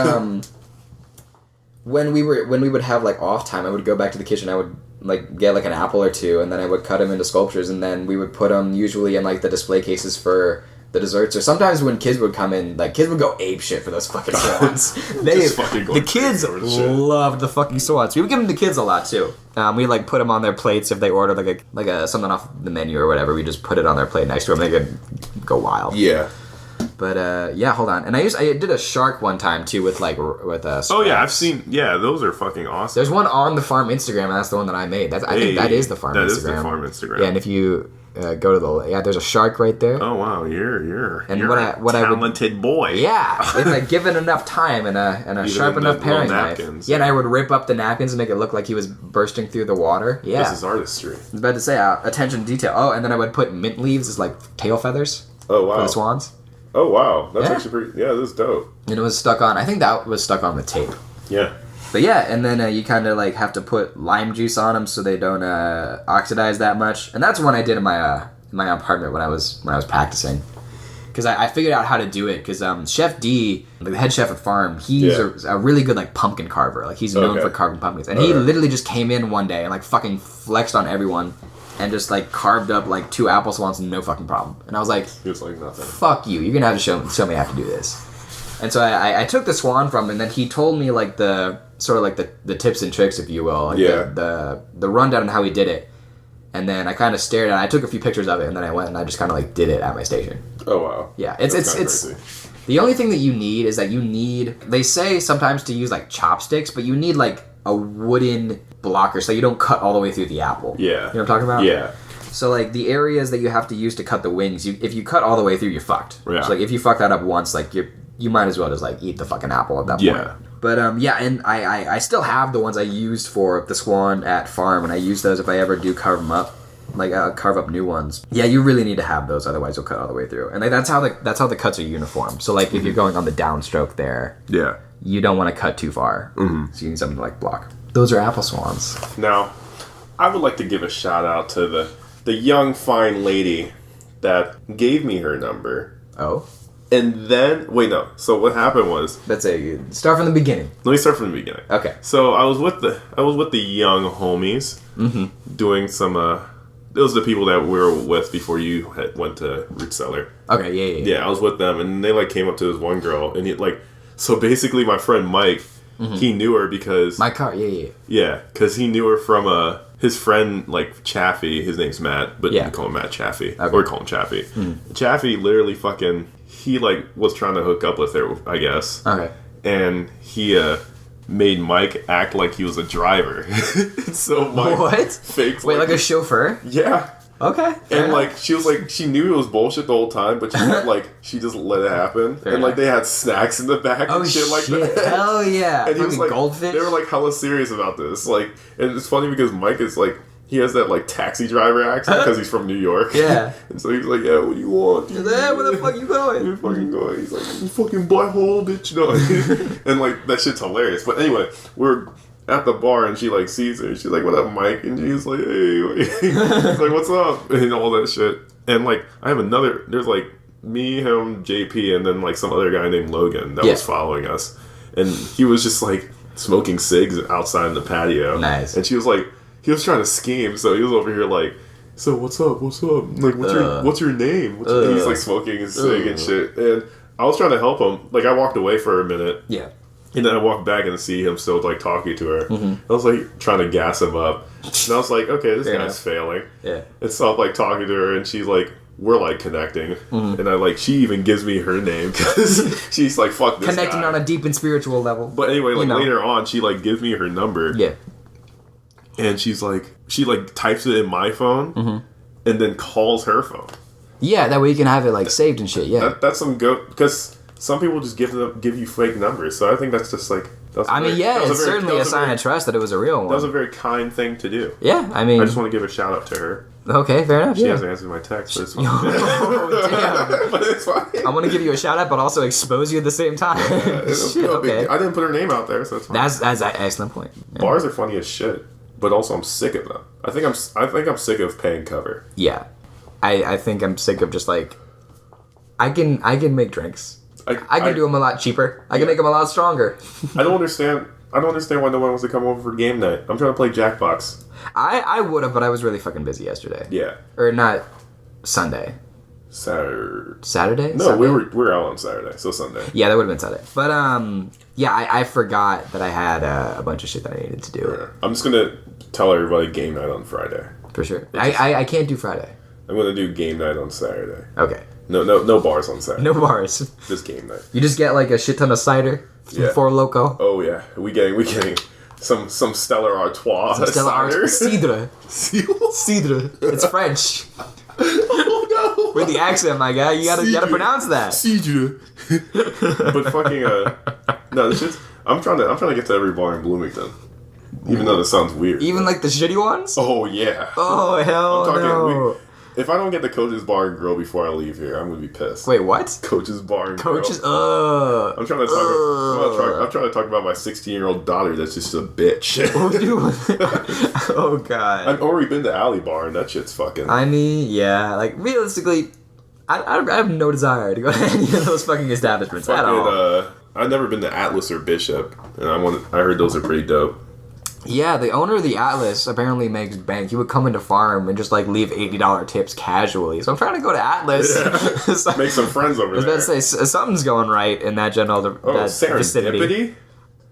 Speaker 1: when we would have like off time, I would go back to the kitchen. I would like get like an apple or two, and then I would cut them into sculptures, and then we would put them usually in like the display cases for the desserts, or sometimes when kids would come in, like kids would go ape shit for those fucking swans. The kids loved the fucking swans. We would give them to kids a lot too. We like put them on their plates if they ordered like a something off the menu or whatever. We just put it on their plate next to them. They could go wild.
Speaker 2: Yeah.
Speaker 1: But yeah, hold on. And I did a shark one time too with
Speaker 2: Oh yeah, I've seen. Yeah, those are fucking awesome.
Speaker 1: There's one on the farm Instagram, and that's the one that I made. I think that is the farm Instagram.
Speaker 2: That is the farm Instagram.
Speaker 1: Yeah, and if you go to there's a shark right there.
Speaker 2: Oh wow, you're
Speaker 1: and
Speaker 2: you're a talented boy.
Speaker 1: Yeah, if I given enough time and a sharp enough paring knife. Yeah, and I would rip up the napkins and make it look like he was bursting through the water. Yeah,
Speaker 2: this is artistry.
Speaker 1: I was about to say attention to detail. Oh, and then I would put mint leaves as like tail feathers.
Speaker 2: Oh wow,
Speaker 1: for the swans.
Speaker 2: Oh wow, that's actually pretty. Yeah, this is dope.
Speaker 1: And it was stuck on. I think that was stuck on the tape.
Speaker 2: Yeah.
Speaker 1: But yeah, and then you kind of like have to put lime juice on them so they don't oxidize that much. And that's one I did in my apartment when I was practicing, because I figured out how to do it. Because Chef D, the head chef at Farm, he's a really good like pumpkin carver. Like he's known for carving pumpkins, and he literally just came in one day and like fucking flexed on everyone. And just like carved up like 2 apple swans, no fucking problem. And I was like,
Speaker 2: nothing.
Speaker 1: Fuck you! You're gonna have to show me how to do this. And so I took the swan from him, and then he told me like the sort of like the tips and tricks, if you will, like the rundown on how he did it. And then I kind of stared at it. I took a few pictures of it, and then I went and I just kind of like did it at my station.
Speaker 2: Oh wow!
Speaker 1: Yeah, it's the only thing that you need is that they say sometimes to use like chopsticks, but you need like a wooden blocker so you don't cut all the way through the apple.
Speaker 2: Yeah.
Speaker 1: You know what I'm talking about?
Speaker 2: Yeah.
Speaker 1: So like the areas that you have to use to cut the wings, if you cut all the way through, you're fucked.
Speaker 2: Yeah.
Speaker 1: So like if you fuck that up once, like you might as well just like eat the fucking apple at that point.
Speaker 2: Yeah.
Speaker 1: But and I still have the ones I used for the swan at Farm, and I use those if I ever do carve them up. Like carve up new ones. Yeah, you really need to have those, otherwise you'll cut all the way through. And that's how the cuts are uniform. So like if you're going on the downstroke there, you don't want to cut too far. Mm-hmm. So you need something to like block. Those are apple swans.
Speaker 2: Now, I would like to give a shout out to the young fine lady that gave me her number.
Speaker 1: Oh.
Speaker 2: And then so what happened was,
Speaker 1: let's say start from the beginning.
Speaker 2: Let me start from the beginning.
Speaker 1: Okay.
Speaker 2: So I was with the young homies doing some it was the people that we were with before you went to Root Cellar.
Speaker 1: Okay, yeah.
Speaker 2: Yeah, I was with them, and they like came up to this one girl, and so basically my friend Mike, he knew her because
Speaker 1: my car,
Speaker 2: yeah, because he knew her from his friend like Chaffee. His name's Matt, but we call him Matt Chaffee, or call him Chaffee. Chaffee literally he like was trying to hook up with her, I guess.
Speaker 1: Okay,
Speaker 2: and he made Mike act like he was a driver. So Mike faked
Speaker 1: like a chauffeur?
Speaker 2: Yeah.
Speaker 1: Okay.
Speaker 2: And like she was like, she knew it was bullshit the whole time, but she just let it happen. Fair enough. Like they had snacks in the back and shit like that.
Speaker 1: Hell yeah.
Speaker 2: And he was like,
Speaker 1: goldfish?
Speaker 2: They were like hella serious about this. Like, and it's funny because Mike is like, he has that like taxi driver accent because he's from New York.
Speaker 1: Yeah.
Speaker 2: And so he's like, yeah, what do you want?
Speaker 1: He's like, hey, where the fuck you going?
Speaker 2: You're fucking going. He's like, you fucking butthole, bitch. No. And like, that shit's hilarious. But anyway, we're at the bar and she like sees her. She's like, what up, Mike? And she's like, hey. He's like, what's up? And all that shit. And like, I have there's like me, him, JP, and then like some other guy named Logan that was following us. And he was just like smoking cigs outside in the patio.
Speaker 1: Nice.
Speaker 2: And she was like, he was trying to scheme, so he was over here like, so what's up? Like, what's your name? He's like smoking his cig and shit. And I was trying to help him. Like, I walked away for a minute.
Speaker 1: Yeah.
Speaker 2: And then I walked back and see him still like talking to her. I was like trying to gas him up. And I was like, okay, this guy's failing.
Speaker 1: Yeah.
Speaker 2: And so I'm like talking to her, and she's like, we're like connecting. And she even gives me her name because she's like, fuck this
Speaker 1: connecting
Speaker 2: guy.
Speaker 1: On a deep and spiritual level.
Speaker 2: But anyway, like later on, she like gives me her number.
Speaker 1: Yeah.
Speaker 2: And she's like, she like types it in my phone and then calls her phone.
Speaker 1: Yeah, that way you can have it like saved and shit. Yeah,
Speaker 2: that's some good, because some people just give you fake numbers. So I think that's just like.
Speaker 1: It's certainly a sign of trust that it was a real one.
Speaker 2: That was a very kind thing to do.
Speaker 1: Yeah, I mean,
Speaker 2: I just want to give a shout out to her.
Speaker 1: Okay, fair enough.
Speaker 2: She hasn't answered my text, but it's fine.
Speaker 1: Damn.
Speaker 2: But it's fine.
Speaker 1: I want to give you a shout out, but also expose you at the same time.
Speaker 2: Shit, okay. I didn't put her name out there, so it's fine.
Speaker 1: That's an excellent point.
Speaker 2: Yeah. Bars are funny as shit, but also I'm sick of them. I think I'm sick of paying cover.
Speaker 1: Yeah, I think I'm sick of just like I can make drinks. I can do them a lot cheaper. I can make them a lot stronger.
Speaker 2: I don't understand why no one wants to come over for game night. I'm trying to play Jackbox.
Speaker 1: I would have, but I was really fucking busy yesterday.
Speaker 2: Yeah.
Speaker 1: Or not Sunday. Saturday?
Speaker 2: No,
Speaker 1: Sunday?
Speaker 2: we were out on Saturday, so Sunday.
Speaker 1: Yeah, that would have been Sunday. But yeah, I forgot that I had a bunch of shit that I needed to do.
Speaker 2: Yeah. I'm just gonna tell everybody game night on Friday.
Speaker 1: For sure. I can't do Friday.
Speaker 2: I'm gonna do game night on Saturday.
Speaker 1: Okay.
Speaker 2: No bars on Saturday.
Speaker 1: No bars.
Speaker 2: Just game night.
Speaker 1: You just get like a shit ton of cider from Four Loco.
Speaker 2: Oh yeah, we getting some Stella Artois.
Speaker 1: Some Stella Artois. Cidre. Cidre. It's French.
Speaker 2: Oh no!
Speaker 1: With the accent, my guy, you gotta pronounce that.
Speaker 2: Cidre. But fucking no, this shit's. I'm trying to get to every bar in Bloomington. Even though this sounds weird.
Speaker 1: Even like the shitty ones?
Speaker 2: Oh yeah.
Speaker 1: Oh hell no.
Speaker 2: If I don't get the Coach's Bar and Grill before I leave here, I'm gonna be pissed.
Speaker 1: Wait, what?
Speaker 2: Coach's Bar and Grill.
Speaker 1: I'm trying to
Speaker 2: I'm trying to talk about my 16-year-old daughter that's just a bitch.
Speaker 1: Oh god.
Speaker 2: I've already been to Alley Bar and that shit's fucking.
Speaker 1: I mean, yeah, like realistically, I have no desire to go to any of those fucking establishments at all.
Speaker 2: I've never been to Atlas or Bishop, and I heard those are pretty dope.
Speaker 1: Yeah, the owner of the Atlas apparently makes bank. He would come into farm and just like leave $80 tips casually. So I'm trying to go to Atlas.
Speaker 2: Yeah.
Speaker 1: So,
Speaker 2: make some friends over there.
Speaker 1: I was about to say something's going right in that general
Speaker 2: serendipity?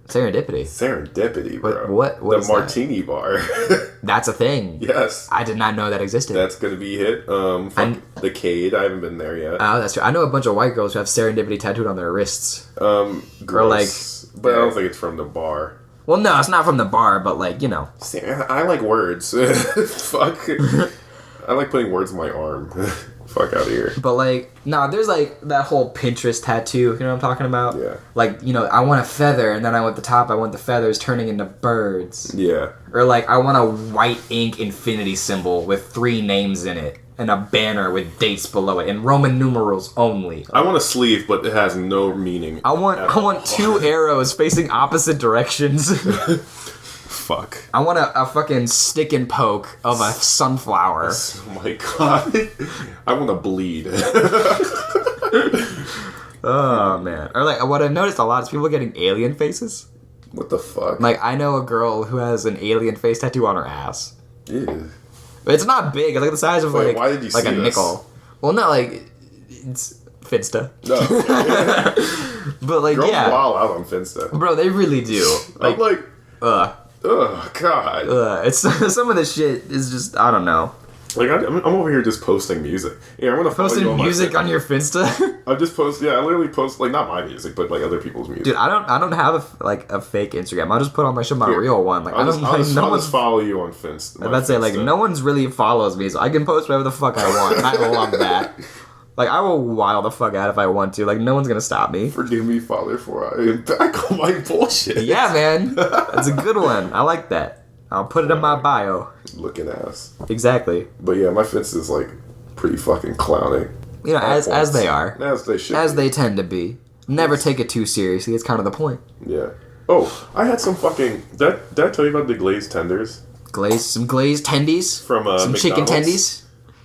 Speaker 1: Serendipity,
Speaker 2: bro.
Speaker 1: What
Speaker 2: the Martini Bar.
Speaker 1: That's a thing.
Speaker 2: Yes.
Speaker 1: I did not know that existed.
Speaker 2: That's gonna be hit. The Cade. I haven't been there yet.
Speaker 1: Oh, that's true. I know a bunch of white girls who have serendipity tattooed on their wrists.
Speaker 2: Gross.
Speaker 1: Or like,
Speaker 2: but I don't think it's from the bar.
Speaker 1: Well, no, it's not from the bar, but like, you know.
Speaker 2: I like words. Fuck. I like putting words in my arm. Fuck out of here.
Speaker 1: But like, there's like that whole Pinterest tattoo. You know what I'm talking about?
Speaker 2: Yeah.
Speaker 1: Like, you know, I want a feather, and then I want the top. I want the feathers turning into birds.
Speaker 2: Yeah.
Speaker 1: Or like, I want a white ink infinity symbol with 3 names in it, and a banner with dates below it, in Roman numerals only.
Speaker 2: I want a sleeve, but it has no meaning.
Speaker 1: I want 2 arrows facing opposite directions.
Speaker 2: Fuck.
Speaker 1: I want a fucking stick and poke of a sunflower.
Speaker 2: Oh my god. I want to bleed.
Speaker 1: Oh man. Or like, what I've noticed a lot is people getting alien faces.
Speaker 2: What the fuck?
Speaker 1: Like, I know a girl who has an alien face tattoo on her ass.
Speaker 2: Ew.
Speaker 1: But it's not big. It's like the size of
Speaker 2: Wait, why did you
Speaker 1: like
Speaker 2: see
Speaker 1: a nickel.
Speaker 2: this?
Speaker 1: Well, not like it's Finsta.
Speaker 2: No.
Speaker 1: But like,
Speaker 2: Girls
Speaker 1: yeah.
Speaker 2: wild out on Finsta.
Speaker 1: Bro, they really do.
Speaker 2: I'm like,
Speaker 1: ugh.
Speaker 2: Oh god.
Speaker 1: It's some of the shit is just, I don't know.
Speaker 2: Like I'm over here just posting music. Yeah, I'm gonna
Speaker 1: posting music on your Finsta.
Speaker 2: I just post. Yeah, I literally post like not my music, but like other people's music.
Speaker 1: Dude, I don't have a fake Instagram. I'll just put on my shit my real one. Like
Speaker 2: I'll just follow you on Finsta.
Speaker 1: I'm about to say like no one's really follows me, so I can post whatever the fuck I want. And I love that. Like, I will wild the fuck out if I want to. Like, no one's gonna stop me.
Speaker 2: Forgive me, Father, for I am back on my bullshit.
Speaker 1: Yeah, man. That's a good one. I like that. I'll put it in my bio.
Speaker 2: Looking ass.
Speaker 1: Exactly.
Speaker 2: But yeah, my Finsta's like pretty fucking clowning.
Speaker 1: You know, as they are.
Speaker 2: As they should.
Speaker 1: As they tend to be. Never take it too seriously. It's kind of the point.
Speaker 2: Yeah. Oh, I had some fucking... Did I tell you about the glazed tenders?
Speaker 1: Some glazed tendies?
Speaker 2: From
Speaker 1: some
Speaker 2: McDonald's?
Speaker 1: Chicken tendies?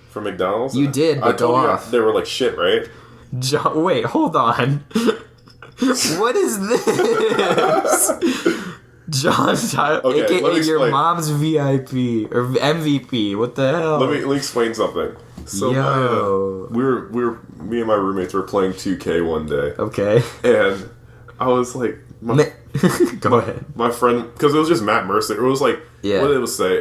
Speaker 2: From McDonald's?
Speaker 1: You did, but go off.
Speaker 2: They were like shit, right?
Speaker 1: Wait, hold on. What is this? John Tyler,
Speaker 2: okay,
Speaker 1: aka your mom's VIP or MVP. What the hell?
Speaker 2: Let me explain something. So me and my roommates were playing 2K one day.
Speaker 1: Okay.
Speaker 2: And I was like,
Speaker 1: go ahead.
Speaker 2: My friend, because it was just Matt Mercer. It was like, what did it say?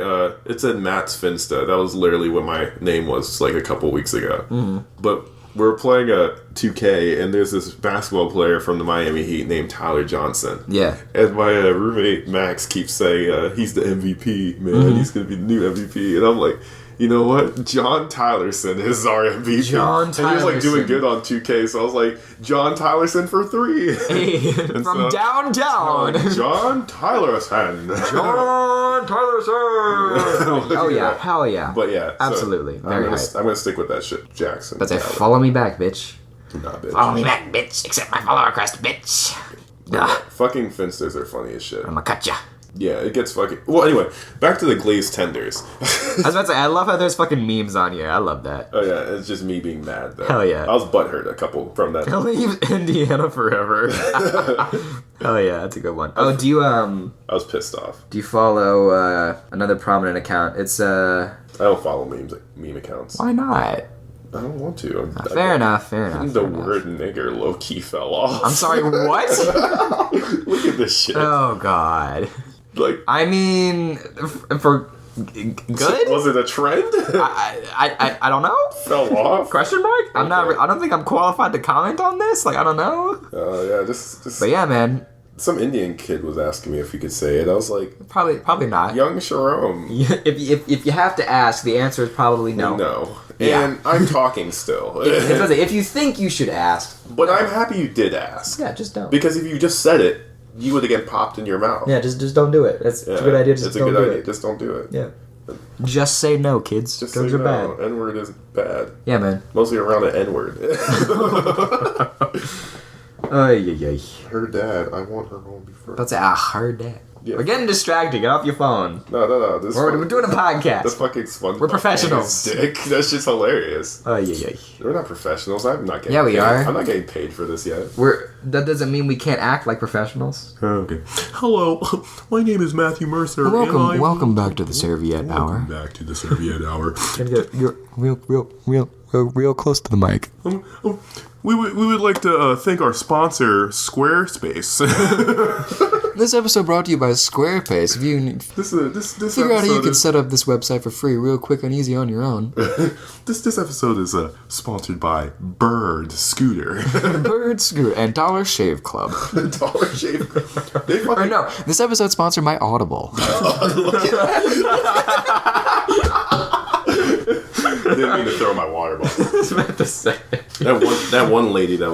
Speaker 2: It said Matt's Finsta. That was literally what my name was like a couple weeks ago. Mm-hmm. But we're playing a 2K, and there's this basketball player from the Miami Heat named Tyler Johnson.
Speaker 1: Yeah.
Speaker 2: And my roommate Max keeps saying he's the MVP, man. Mm-hmm. He's gonna be the new MVP, and I'm like, you know what? John Tylerson is our MVP.
Speaker 1: John Tylerson.
Speaker 2: And he was like doing good on 2K, so I was like, John Tylerson for 3.
Speaker 1: Hey, from downtown.
Speaker 2: John Tylerson.
Speaker 1: John Tylerson. Oh yeah, hell yeah.
Speaker 2: But yeah,
Speaker 1: absolutely.
Speaker 2: So I'm gonna stick with that shit, Jackson.
Speaker 1: But say, follow me back, bitch.
Speaker 2: Nah, bitch.
Speaker 1: Follow me back, bitch. Accept my follow request, bitch.
Speaker 2: Fucking Finsters are funny as shit.
Speaker 1: I'm gonna cut ya.
Speaker 2: Yeah, it gets fucking... Well, anyway, back to the glazed tenders.
Speaker 1: I was about to say, I love how there's fucking memes on here. I love that.
Speaker 2: Oh, yeah, it's just me being mad, though.
Speaker 1: Hell yeah.
Speaker 2: I was butthurt a couple from that.
Speaker 1: Leave Indiana forever. Oh, yeah, that's a good one. Oh, do you,
Speaker 2: I was pissed off.
Speaker 1: Do you follow, another prominent account? It's,
Speaker 2: I don't follow meme accounts.
Speaker 1: Why not?
Speaker 2: I don't want to.
Speaker 1: Fair enough.
Speaker 2: The word nigger low-key fell off.
Speaker 1: I'm sorry, what?
Speaker 2: Look at this shit.
Speaker 1: Oh, God.
Speaker 2: Like,
Speaker 1: I mean, for Good?
Speaker 2: Was it a trend?
Speaker 1: I don't know.
Speaker 2: Fell off?
Speaker 1: Question mark? I'm not. I don't think I'm qualified to comment on this. Like, I don't know.
Speaker 2: Yeah, this.
Speaker 1: But yeah, man.
Speaker 2: Some Indian kid was asking me if he could say it. I was like,
Speaker 1: probably not.
Speaker 2: Young Sharom.
Speaker 1: If you have to ask, the answer is probably no.
Speaker 2: No.
Speaker 1: Yeah.
Speaker 2: And I'm talking still.
Speaker 1: If you think you should ask,
Speaker 2: but I'm happy you did ask.
Speaker 1: Yeah, just don't.
Speaker 2: Because if you just said it, you would have get popped in your mouth.
Speaker 1: Yeah, just don't do it. It's a good idea. Just don't do it.
Speaker 2: Just don't do it.
Speaker 1: Yeah. Just say no, kids.
Speaker 2: Just
Speaker 1: Drugs
Speaker 2: say
Speaker 1: are
Speaker 2: no.
Speaker 1: bad.
Speaker 2: N-word is bad.
Speaker 1: Yeah, man.
Speaker 2: Mostly around an N-word.
Speaker 1: Ay.
Speaker 2: Her dad, I want her home before.
Speaker 1: That's her dad. Yeah. We're getting distracted. Get off your phone.
Speaker 2: No.
Speaker 1: We're doing a podcast.
Speaker 2: That's fucking SpongeBob.
Speaker 1: We're professionals.
Speaker 2: Dick. That shit's hilarious.
Speaker 1: Ay.
Speaker 2: We're not professionals. I'm not getting
Speaker 1: Yeah, we
Speaker 2: paid.
Speaker 1: are.
Speaker 2: I'm not getting paid for this yet.
Speaker 1: That doesn't mean we can't act like professionals.
Speaker 2: Okay. Hello, my name is Matthew Mercer.
Speaker 1: Welcome back to the Serviette Hour.
Speaker 2: Welcome back to the Serviette Hour.
Speaker 1: You're real close to the mic.
Speaker 2: We would like to thank our sponsor, Squarespace.
Speaker 1: This episode brought to you by Squarespace. If you figure out how you can set up this website for free, real quick and easy on your own.
Speaker 2: This episode is sponsored by Bird Scooter.
Speaker 1: Bird Scooter and Dollar Shave Club.
Speaker 2: Dollar Shave Club.
Speaker 1: Or no, this episode's sponsored by Audible.
Speaker 2: Didn't mean to throw my water bottle.
Speaker 1: I was about to say.
Speaker 2: That one lady that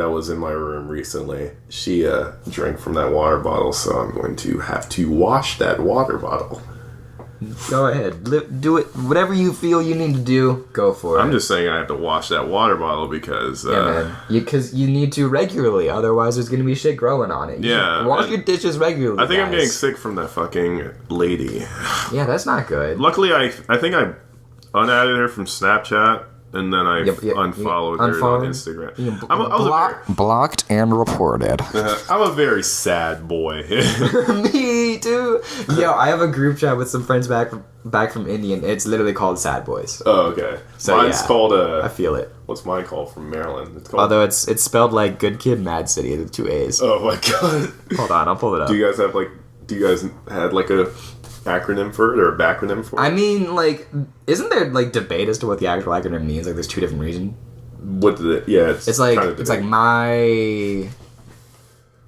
Speaker 2: was in my room recently, she drank from that water bottle, so I'm going to have to wash that water bottle.
Speaker 1: Go ahead. Do it. Whatever you feel you need to do, go for it.
Speaker 2: I'm just saying I have to wash that water bottle because...
Speaker 1: yeah, man. Because you need to regularly, otherwise there's going to be shit growing on it. Wash your dishes regularly,
Speaker 2: I think
Speaker 1: guys.
Speaker 2: I'm getting sick from that fucking lady.
Speaker 1: Yeah, that's not good.
Speaker 2: Luckily, I think I unadded her from Snapchat, and then I unfollowed her on Instagram.
Speaker 1: Blocked and reported.
Speaker 2: I'm a very sad boy.
Speaker 1: Me too. Yo, I have a group chat with some friends back from Indian. It's literally called Sad Boys.
Speaker 2: Oh, okay.
Speaker 1: So,
Speaker 2: mine's called
Speaker 1: I feel it.
Speaker 2: What's mine called from Maryland? It's called,
Speaker 1: although it's spelled like Good Kid, Mad City with 2 A's.
Speaker 2: Oh my god.
Speaker 1: Hold on, I'll pull it up.
Speaker 2: Do you guys had like a acronym for it or a backronym for it?
Speaker 1: I mean, like, isn't there like debate as to what the actual acronym means? Like, there's 2 different reasons.
Speaker 2: What did it? Yeah, it's
Speaker 1: like
Speaker 2: kind of
Speaker 1: it's like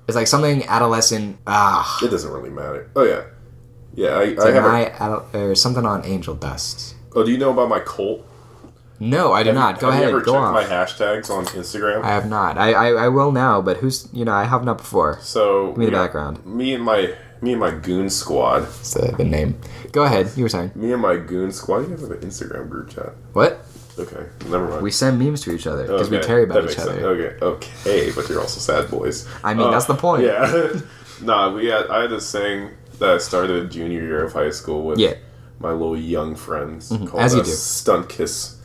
Speaker 1: it's like something adolescent.
Speaker 2: It doesn't really matter. Oh yeah, I
Speaker 1: like
Speaker 2: have
Speaker 1: or something on angel dust.
Speaker 2: Oh, do you know about my cult?
Speaker 1: No, I do not. Go ahead.
Speaker 2: Have you ever
Speaker 1: go
Speaker 2: checked
Speaker 1: on.
Speaker 2: my hashtags on Instagram?
Speaker 1: I have not. I will now, but I have not before.
Speaker 2: So
Speaker 1: give me the background.
Speaker 2: Me and my goon squad.
Speaker 1: That's the name. Go ahead. You were saying.
Speaker 2: Me and my goon squad. You guys have an Instagram group chat.
Speaker 1: What?
Speaker 2: Okay, never mind.
Speaker 1: We send memes to each other because we care about each other.
Speaker 2: Okay, but you're also sad boys.
Speaker 1: I mean, that's the point.
Speaker 2: Yeah. I had this thing that I started junior year of high school with my little young friends called Stunt Kiss.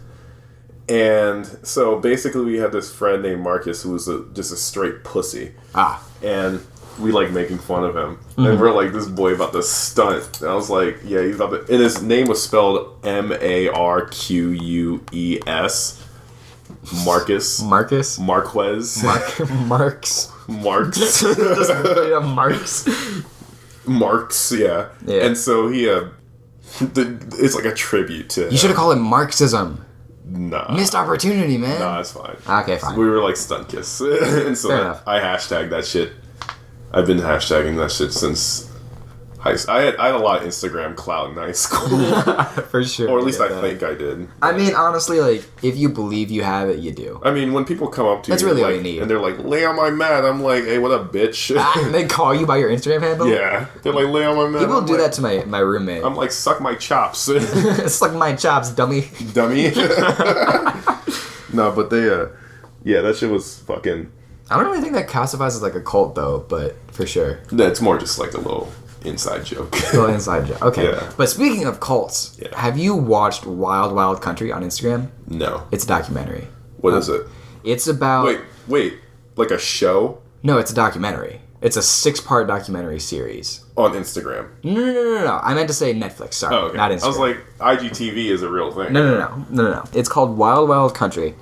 Speaker 2: And so basically we had this friend named Marcus who was just a straight pussy. And we like making fun of him. And we're like, this boy about to stunt. And I was like, yeah, he's about to... And his name was spelled Marquess. Marcus.
Speaker 1: Marcus?
Speaker 2: Marquez.
Speaker 1: Marks.
Speaker 2: Marks.
Speaker 1: Marks.
Speaker 2: Marks, yeah. And so he... it's like a tribute to...
Speaker 1: You should have called it Marxism.
Speaker 2: Nah.
Speaker 1: Missed opportunity, man.
Speaker 2: Nah, it's fine.
Speaker 1: Okay, fine.
Speaker 2: So we were like Stunt Kiss. And so I hashtagged that shit. I've been hashtagging that shit since high school. I had a lot of Instagram clout in high school.
Speaker 1: For sure.
Speaker 2: Or at least I think I did.
Speaker 1: I mean, honestly, like, if you believe you have it, you do.
Speaker 2: I mean, when people come up to
Speaker 1: that's
Speaker 2: you
Speaker 1: really
Speaker 2: like,
Speaker 1: all you need.
Speaker 2: And they're like, lay on my mat, I'm like, hey, what up, bitch?
Speaker 1: They call you by your Instagram handle?
Speaker 2: Yeah. They're like, lay on my mat.
Speaker 1: People do that to my roommate.
Speaker 2: I'm like, suck my chops.
Speaker 1: Suck my chops, dummy.
Speaker 2: Dummy. No, but they, that shit was fucking...
Speaker 1: I don't really think that classifies as like a cult though, but for sure.
Speaker 2: That's more just like a little inside joke.
Speaker 1: Little inside joke. Okay.
Speaker 2: Yeah.
Speaker 1: But speaking of cults, have you watched Wild Wild Country on Instagram?
Speaker 2: No.
Speaker 1: It's a documentary.
Speaker 2: What is it?
Speaker 1: It's about...
Speaker 2: Wait. Like a show?
Speaker 1: No, it's a documentary. It's a 6-part documentary series.
Speaker 2: On Instagram?
Speaker 1: No. I meant to say Netflix. Sorry.
Speaker 2: Oh, okay.
Speaker 1: Not Instagram.
Speaker 2: I was like, IGTV is a real thing.
Speaker 1: No. It's called Wild Wild Country.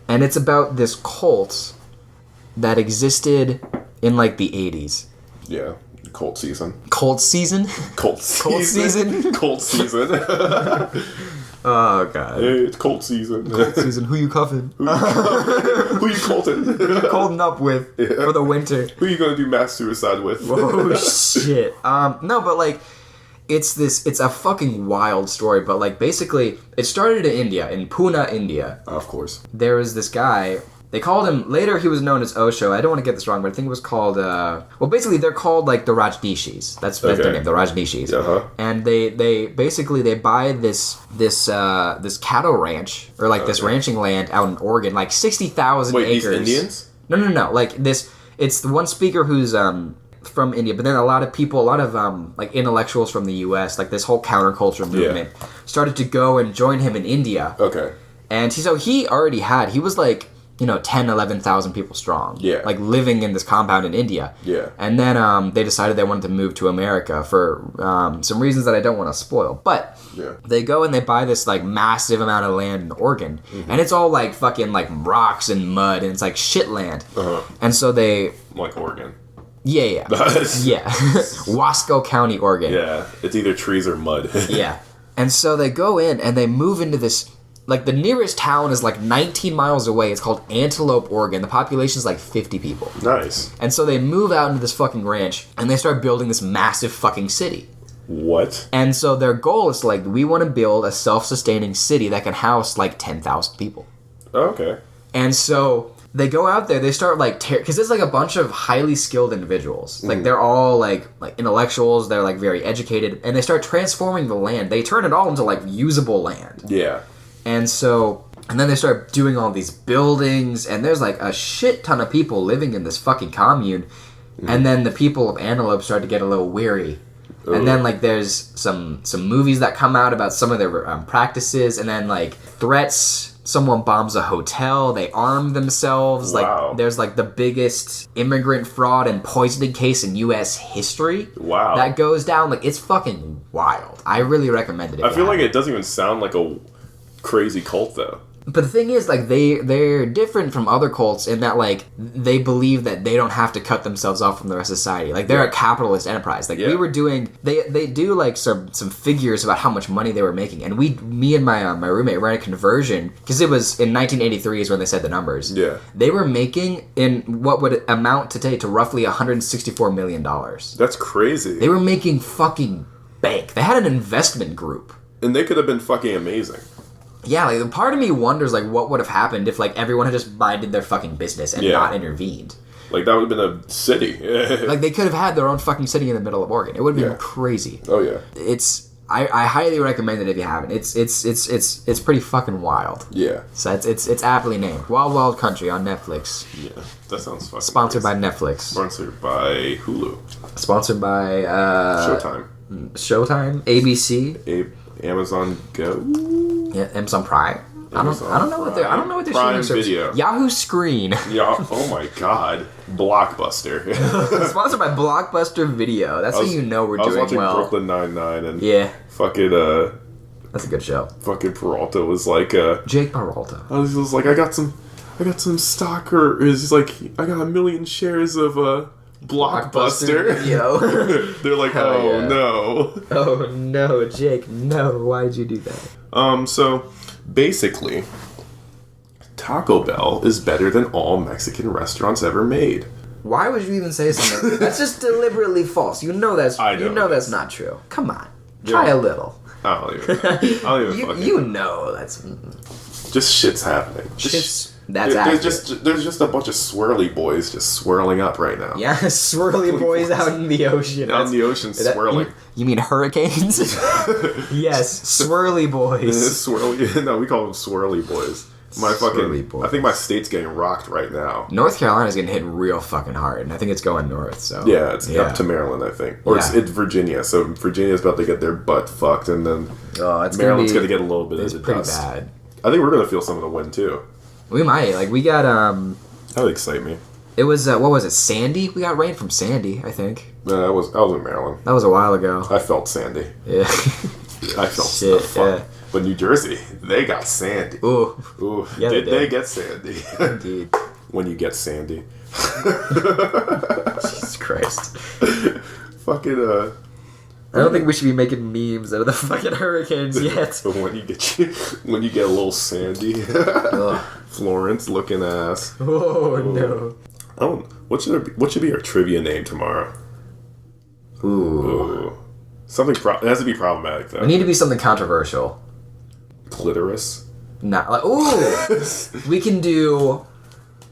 Speaker 1: And it's about this cult that existed in like the 80s.
Speaker 2: Yeah. Cold season.
Speaker 1: Cold season?
Speaker 2: Cold season. Cold season.
Speaker 1: Oh, God.
Speaker 2: Hey, it's cold season.
Speaker 1: Cold season. Who you cuffing?
Speaker 2: Who you colting?
Speaker 1: Who you colding up with for the winter?
Speaker 2: Who you gonna do mass suicide with?
Speaker 1: Oh, shit. No, but, like, it's a fucking wild story, but, like, basically, it started in India, in Pune, India.
Speaker 2: Of course.
Speaker 1: There was this guy... They called him, later he was known as Osho. I don't want to get this wrong, but I think it was called, well, basically they're called, like, the Rajneeshis. That's their name, the Rajneeshis.
Speaker 2: Uh-huh.
Speaker 1: And they basically, they buy this cattle ranch, or, like, this ranching land out in Oregon, like, 60,000 acres.
Speaker 2: Wait, these Indians?
Speaker 1: No. Like, it's the one speaker who's, from India, but then a lot of like, intellectuals from the U.S., like, this whole counterculture movement, started to go and join him in India.
Speaker 2: Okay.
Speaker 1: And he was, like... 10, 11,000 people strong.
Speaker 2: Yeah.
Speaker 1: Like, living in this compound in India.
Speaker 2: Yeah.
Speaker 1: And then they decided they wanted to move to America for some reasons that I don't want to spoil. But they go and they buy this, like, massive amount of land in Oregon. Mm-hmm. And it's all, like, fucking, like, rocks and mud. And it's, like, shit land. Uh-huh. And so they...
Speaker 2: Like Oregon.
Speaker 1: Yeah. Yeah. Wasco County, Oregon.
Speaker 2: Yeah. It's either trees or mud.
Speaker 1: Yeah. And so they go in and they move into this... Like, the nearest town is, like, 19 miles away. It's called Antelope, Oregon. The population's, like, 50 people.
Speaker 2: Nice.
Speaker 1: And so they move out into this fucking ranch, and they start building this massive fucking city.
Speaker 2: What?
Speaker 1: And so their goal is, like, we want to build a self-sustaining city that can house, like, 10,000 people.
Speaker 2: Oh, okay.
Speaker 1: And so they go out there, they start, like, because there's, like, a bunch of highly skilled individuals. Like, they're all, like intellectuals. They're, like, very educated. And they start transforming the land. They turn it all into, like, usable land.
Speaker 2: Yeah.
Speaker 1: And then they start doing all these buildings, and there's, like, a shit ton of people living in this fucking commune. Mm. And then the people of Antelope start to get a little weary. Ooh. And then, like, there's some movies that come out about some of their practices, and then, like, threats. Someone bombs a hotel, they arm themselves.
Speaker 2: Wow.
Speaker 1: Like, there's, like, the biggest immigrant fraud and poisoning case in U.S. history.
Speaker 2: Wow.
Speaker 1: That goes down. Like, it's fucking wild. I really recommend it.
Speaker 2: I feel like it doesn't even sound like a crazy cult, though.
Speaker 1: But the thing is, like, they're different from other cults in that, like, they believe that they don't have to cut themselves off from the rest of society. Like, they're a capitalist enterprise. Like, we were doing... They do, like, some figures about how much money they were making. And me and my roommate ran a conversion, because it was in 1983 is when they said the numbers. Yeah. They were making, in what would amount today to roughly $164 million.
Speaker 2: That's crazy.
Speaker 1: They were making fucking bank. They had an investment group.
Speaker 2: And they could have been fucking amazing.
Speaker 1: Yeah, like, part of me wonders, like, what would have happened if, like, everyone had just minded their fucking business and not intervened.
Speaker 2: Like, that would have been a city.
Speaker 1: Like, they could have had their own fucking city in the middle of Oregon. It would have been crazy.
Speaker 2: Oh, yeah.
Speaker 1: I highly recommend it if you haven't. It's pretty fucking wild. Yeah. So it's aptly named. Wild Wild Country on Netflix.
Speaker 2: Yeah, that sounds fucking
Speaker 1: Sponsored
Speaker 2: crazy.
Speaker 1: by Netflix.
Speaker 2: Sponsored by Hulu.
Speaker 1: Sponsored by... Showtime? ABC?
Speaker 2: Amazon Go?
Speaker 1: Yeah, Amazon Prime. I don't know what they're
Speaker 2: Prime
Speaker 1: streaming
Speaker 2: Video.
Speaker 1: Yahoo Screen.
Speaker 2: Yeah. Oh my God. Blockbuster.
Speaker 1: Sponsored by Blockbuster Video. That's how you know we're doing well. I was
Speaker 2: watching Brooklyn Nine-Nine and fucking
Speaker 1: that's a good show.
Speaker 2: Fucking Peralta was like
Speaker 1: Jake Peralta.
Speaker 2: I was like, I got some stock, or is like I got 1 million shares of Blockbuster
Speaker 1: Video.
Speaker 2: They're like, no.
Speaker 1: Oh no, Jake, no. Why'd you do that?
Speaker 2: So basically, Taco Bell is better than all Mexican restaurants ever made.
Speaker 1: Why would you even say something? That's just deliberately false. You know that's that's not true. Come on, try a little.
Speaker 2: I don't even
Speaker 1: you know that's
Speaker 2: just shit's happening. There's just a bunch of swirly boys just swirling up right now.
Speaker 1: Yeah, swirly boys out in the ocean.
Speaker 2: Out in the ocean, swirling.
Speaker 1: You mean hurricanes? Yes, swirly boys.
Speaker 2: Swirly. No, we call them swirly boys. Swirly boys. I think my state's getting rocked right now.
Speaker 1: North Carolina's getting hit real fucking hard, and I think it's going north. So
Speaker 2: yeah, it's up to Maryland, I think, or it's Virginia. So Virginia's about to get their butt fucked, and then Maryland's going to get a little bit of the dust. It's pretty bad. I think we're going to feel some of the wind too.
Speaker 1: We might. Like, we got,
Speaker 2: that would excite me.
Speaker 1: It was, what was it, Sandy? We got rain from Sandy, I think.
Speaker 2: I was in Maryland.
Speaker 1: That was a while ago.
Speaker 2: I felt Sandy.
Speaker 1: Yeah.
Speaker 2: I felt stuff. Yeah. But New Jersey, they got Sandy. Ooh. Yeah, did they get Sandy?
Speaker 1: Indeed.
Speaker 2: When you get Sandy.
Speaker 1: Jesus Christ.
Speaker 2: Fucking
Speaker 1: I don't think we should be making memes out of the fucking hurricanes yet.
Speaker 2: But when you get a little sandy, Florence looking ass.
Speaker 1: Oh no.
Speaker 2: What should be our trivia name tomorrow? Ooh. Something it has to be problematic though.
Speaker 1: We need to be something controversial.
Speaker 2: Clitoris.
Speaker 1: Not like ooh. We can do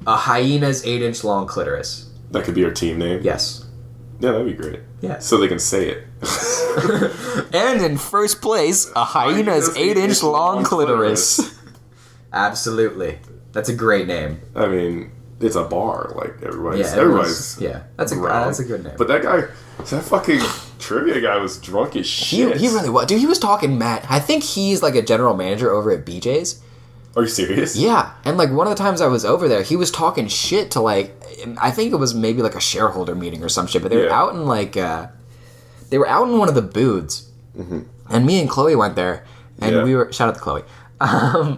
Speaker 1: a hyena's 8-inch long clitoris.
Speaker 2: That could be our team name.
Speaker 1: Yes.
Speaker 2: Yeah, that'd be great.
Speaker 1: Yeah.
Speaker 2: So they can say it.
Speaker 1: And in first place, a hyena's 8-inch long clitoris. Absolutely. That's a great name.
Speaker 2: I mean, it's a bar. Like everybody's.
Speaker 1: That's a good name.
Speaker 2: But that fucking trivia guy was drunk as shit.
Speaker 1: He really was. Dude, he was talking mad. I think he's like a general manager over at BJ's.
Speaker 2: Are you serious?
Speaker 1: Yeah. And like one of the times I was over there, he was talking shit to like, I think it was maybe like a shareholder meeting or some shit, but they were out in like, they were out in one of the booths. Mm-hmm. And me and Chloe went there, and we were, shout out to Chloe,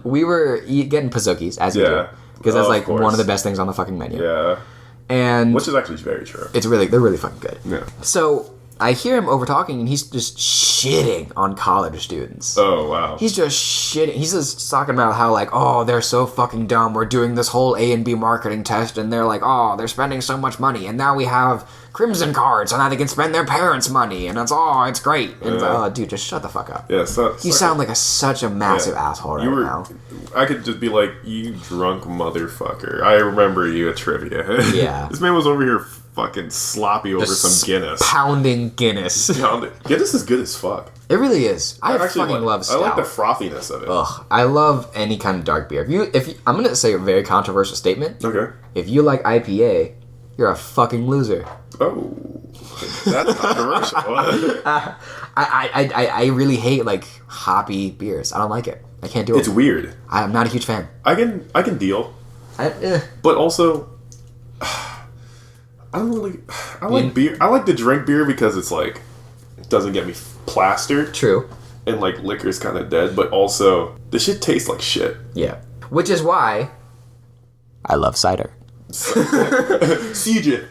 Speaker 1: we were getting Pazookies, as you do. Because that's like one of the best things on the fucking menu.
Speaker 2: Yeah.
Speaker 1: And
Speaker 2: which is actually very true.
Speaker 1: They're really fucking good.
Speaker 2: Yeah.
Speaker 1: So I hear him over talking, and he's just shitting on college students.
Speaker 2: Oh, wow.
Speaker 1: He's just shitting. He's just talking about how, like, oh, they're so fucking dumb. We're doing this whole A and B marketing test, and they're like, oh, they're spending so much money, and now we have Crimson cards, and now they can spend their parents' money, and it's great. And it's like, oh, dude, just shut the fuck up.
Speaker 2: Yeah,
Speaker 1: you sound like such a massive asshole now.
Speaker 2: I could just be like, you drunk motherfucker. I remember you at trivia.
Speaker 1: Yeah.
Speaker 2: This man was over here fucking sloppy over some Guinness.
Speaker 1: Pounding Guinness.
Speaker 2: Guinness is good as fuck.
Speaker 1: It really is. I fucking love stout.
Speaker 2: I like the frothiness of it.
Speaker 1: Ugh, I love any kind of dark beer. If you, I'm gonna say a very controversial statement.
Speaker 2: Okay.
Speaker 1: If you like IPA, you're a fucking loser.
Speaker 2: Oh, that's controversial.
Speaker 1: I really hate like hoppy beers. I don't like it. I can't do it.
Speaker 2: It's weird.
Speaker 1: I'm not a huge fan.
Speaker 2: I can deal. But also, I like beer. I like to drink beer because it's like it doesn't get me plastered.
Speaker 1: True.
Speaker 2: And like liquor's kind of dead, but also the shit tastes like shit.
Speaker 1: Yeah. Which is why I love cider.
Speaker 2: Cidre.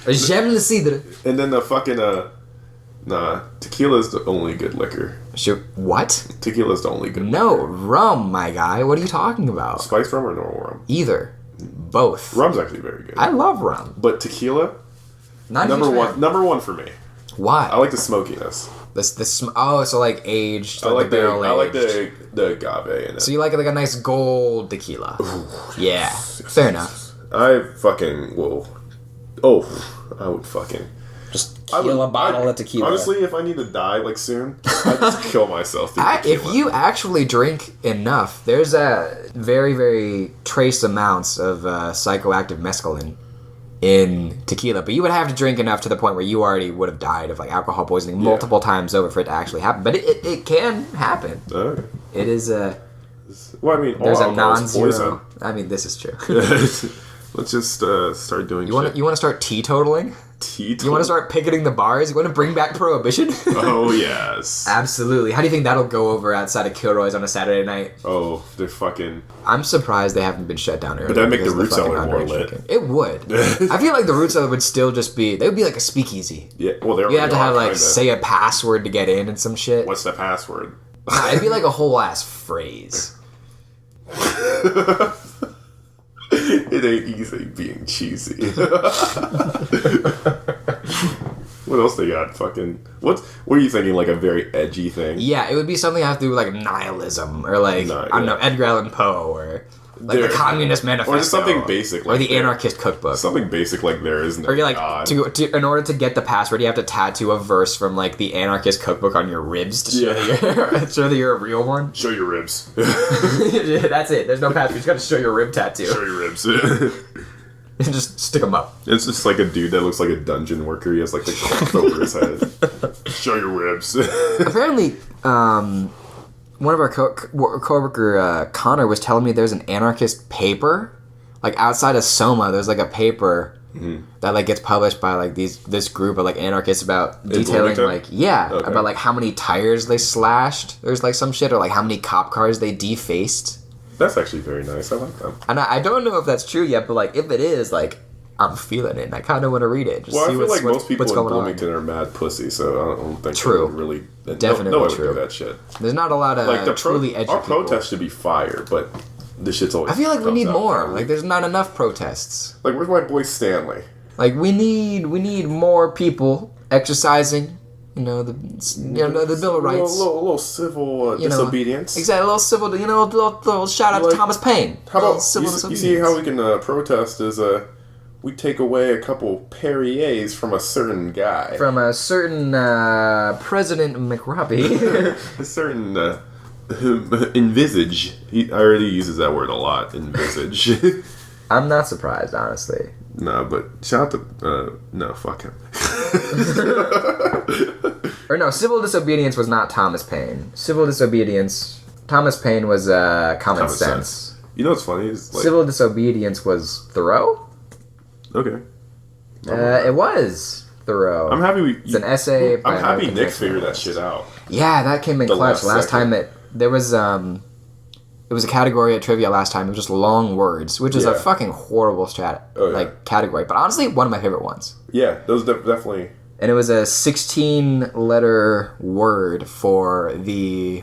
Speaker 1: J'aime le cidre.
Speaker 2: And then the fucking tequila's the only good liquor.
Speaker 1: What?
Speaker 2: Tequila's the only good
Speaker 1: No,
Speaker 2: liquor.
Speaker 1: Rum, my guy. What are you talking about?
Speaker 2: Spiced rum or normal rum?
Speaker 1: Either. Both.
Speaker 2: Rum's actually very good.
Speaker 1: I love rum.
Speaker 2: But tequila, number one for me.
Speaker 1: Why?
Speaker 2: I like the smokiness.
Speaker 1: So like aged.
Speaker 2: I like
Speaker 1: the barrel
Speaker 2: I like
Speaker 1: aged.
Speaker 2: the agave in it.
Speaker 1: So you like a nice gold tequila. Ooh, yeah. Fair enough.
Speaker 2: I fucking will. Oh, I would fucking
Speaker 1: just kill a bottle of tequila.
Speaker 2: Honestly, if I need to die like soon, I'd just kill myself.
Speaker 1: If you actually drink enough, there's a very, very trace amounts of psychoactive mescaline in tequila, but you would have to drink enough to the point where you already would have died of like alcohol poisoning multiple times over for it to actually happen. But it can happen.
Speaker 2: Okay.
Speaker 1: It is
Speaker 2: well, I mean,
Speaker 1: there's
Speaker 2: all
Speaker 1: a non-zero.
Speaker 2: Poison.
Speaker 1: I mean, this is true.
Speaker 2: Let's just start doing.
Speaker 1: You want to start teetotaling? You want to start picketing the bars? You want to bring back prohibition?
Speaker 2: Oh yes,
Speaker 1: absolutely. How do you think that'll go over outside of Kilroy's on a Saturday night?
Speaker 2: Oh, they're fucking.
Speaker 1: I'm surprised they haven't been shut down earlier.
Speaker 2: But that'd make the root cellar more lit.
Speaker 1: Drinking. It would. I feel like the root cellar would still just be. They would be like a speakeasy.
Speaker 2: Yeah. Well, you
Speaker 1: have to have like say a password to get in and some shit.
Speaker 2: What's the password?
Speaker 1: It'd be like a whole ass phrase.
Speaker 2: It ain't easy being cheesy. What else they got? Fucking what are you thinking? Like a very edgy thing?
Speaker 1: Yeah, it would be something I have to do with like nihilism or like I don't know, Edgar Allan Poe or like the Communist Manifesto,
Speaker 2: or just something basic,
Speaker 1: like or the Anarchist Cookbook.
Speaker 2: Something basic like there is no
Speaker 1: or you're like
Speaker 2: God.
Speaker 1: In order to get the password, you have to tattoo a verse from like the Anarchist Cookbook on your ribs to show that you're a real one.
Speaker 2: Show your ribs.
Speaker 1: That's it. There's no password. You just got to show your rib tattoo.
Speaker 2: Show your ribs.
Speaker 1: And just stick them up.
Speaker 2: It's just like a dude that looks like a dungeon worker. He has like the cloth over his head. Show your ribs.
Speaker 1: Apparently, one of our coworker Connor was telling me there's an anarchist paper, like outside of Soma. There's like a paper that like gets published by like this group of like anarchists about detailing like about like how many tires they slashed. There's like some shit or like how many cop cars they defaced.
Speaker 2: That's actually very nice. I like them.
Speaker 1: And I don't know if that's true yet, but like if it is, like I'm feeling it, and I kind of want to read it. Just
Speaker 2: Well,
Speaker 1: see
Speaker 2: I feel like most people in
Speaker 1: going
Speaker 2: Bloomington are mad pussy, so I don't think
Speaker 1: True.
Speaker 2: they would really...
Speaker 1: Definitely
Speaker 2: no one
Speaker 1: true.
Speaker 2: would do that shit.
Speaker 1: There's not a lot of
Speaker 2: Like,
Speaker 1: truly edgy
Speaker 2: our
Speaker 1: people.
Speaker 2: protests should be fire, but this shit's always...
Speaker 1: I feel like we
Speaker 2: comes
Speaker 1: need
Speaker 2: out
Speaker 1: more.
Speaker 2: poorly.
Speaker 1: Like, there's not enough protests.
Speaker 2: Like, where's my boy Stanley?
Speaker 1: Like, we need more people exercising, the Bill of Rights.
Speaker 2: A little civil disobedience.
Speaker 1: Exactly, a little civil, little shout out to Thomas Paine.
Speaker 2: How about,
Speaker 1: civil
Speaker 2: you
Speaker 1: disobedience.
Speaker 2: see how we can protest is, we take away a couple Perriers from a certain guy.
Speaker 1: From a certain President McRobbie.
Speaker 2: A certain envisage. He already uses that word a lot, envisage.
Speaker 1: I'm not surprised, honestly.
Speaker 2: No, but shout out to... no, fuck him.
Speaker 1: Or no, civil disobedience was not Thomas Paine. Civil disobedience... Thomas Paine was common sense.
Speaker 2: You know what's funny? Is like,
Speaker 1: Civil disobedience was Thoreau?
Speaker 2: Okay.
Speaker 1: It was Thoreau.
Speaker 2: I'm happy
Speaker 1: It's an essay.
Speaker 2: I'm happy Nick figured that shit out.
Speaker 1: Yeah, that came in clutch. Last time there was it was a category at trivia last time. It was just long words, which is a fucking horrible category. But honestly, one of my favorite ones.
Speaker 2: Yeah, those definitely.
Speaker 1: And it was a 16-letter word for the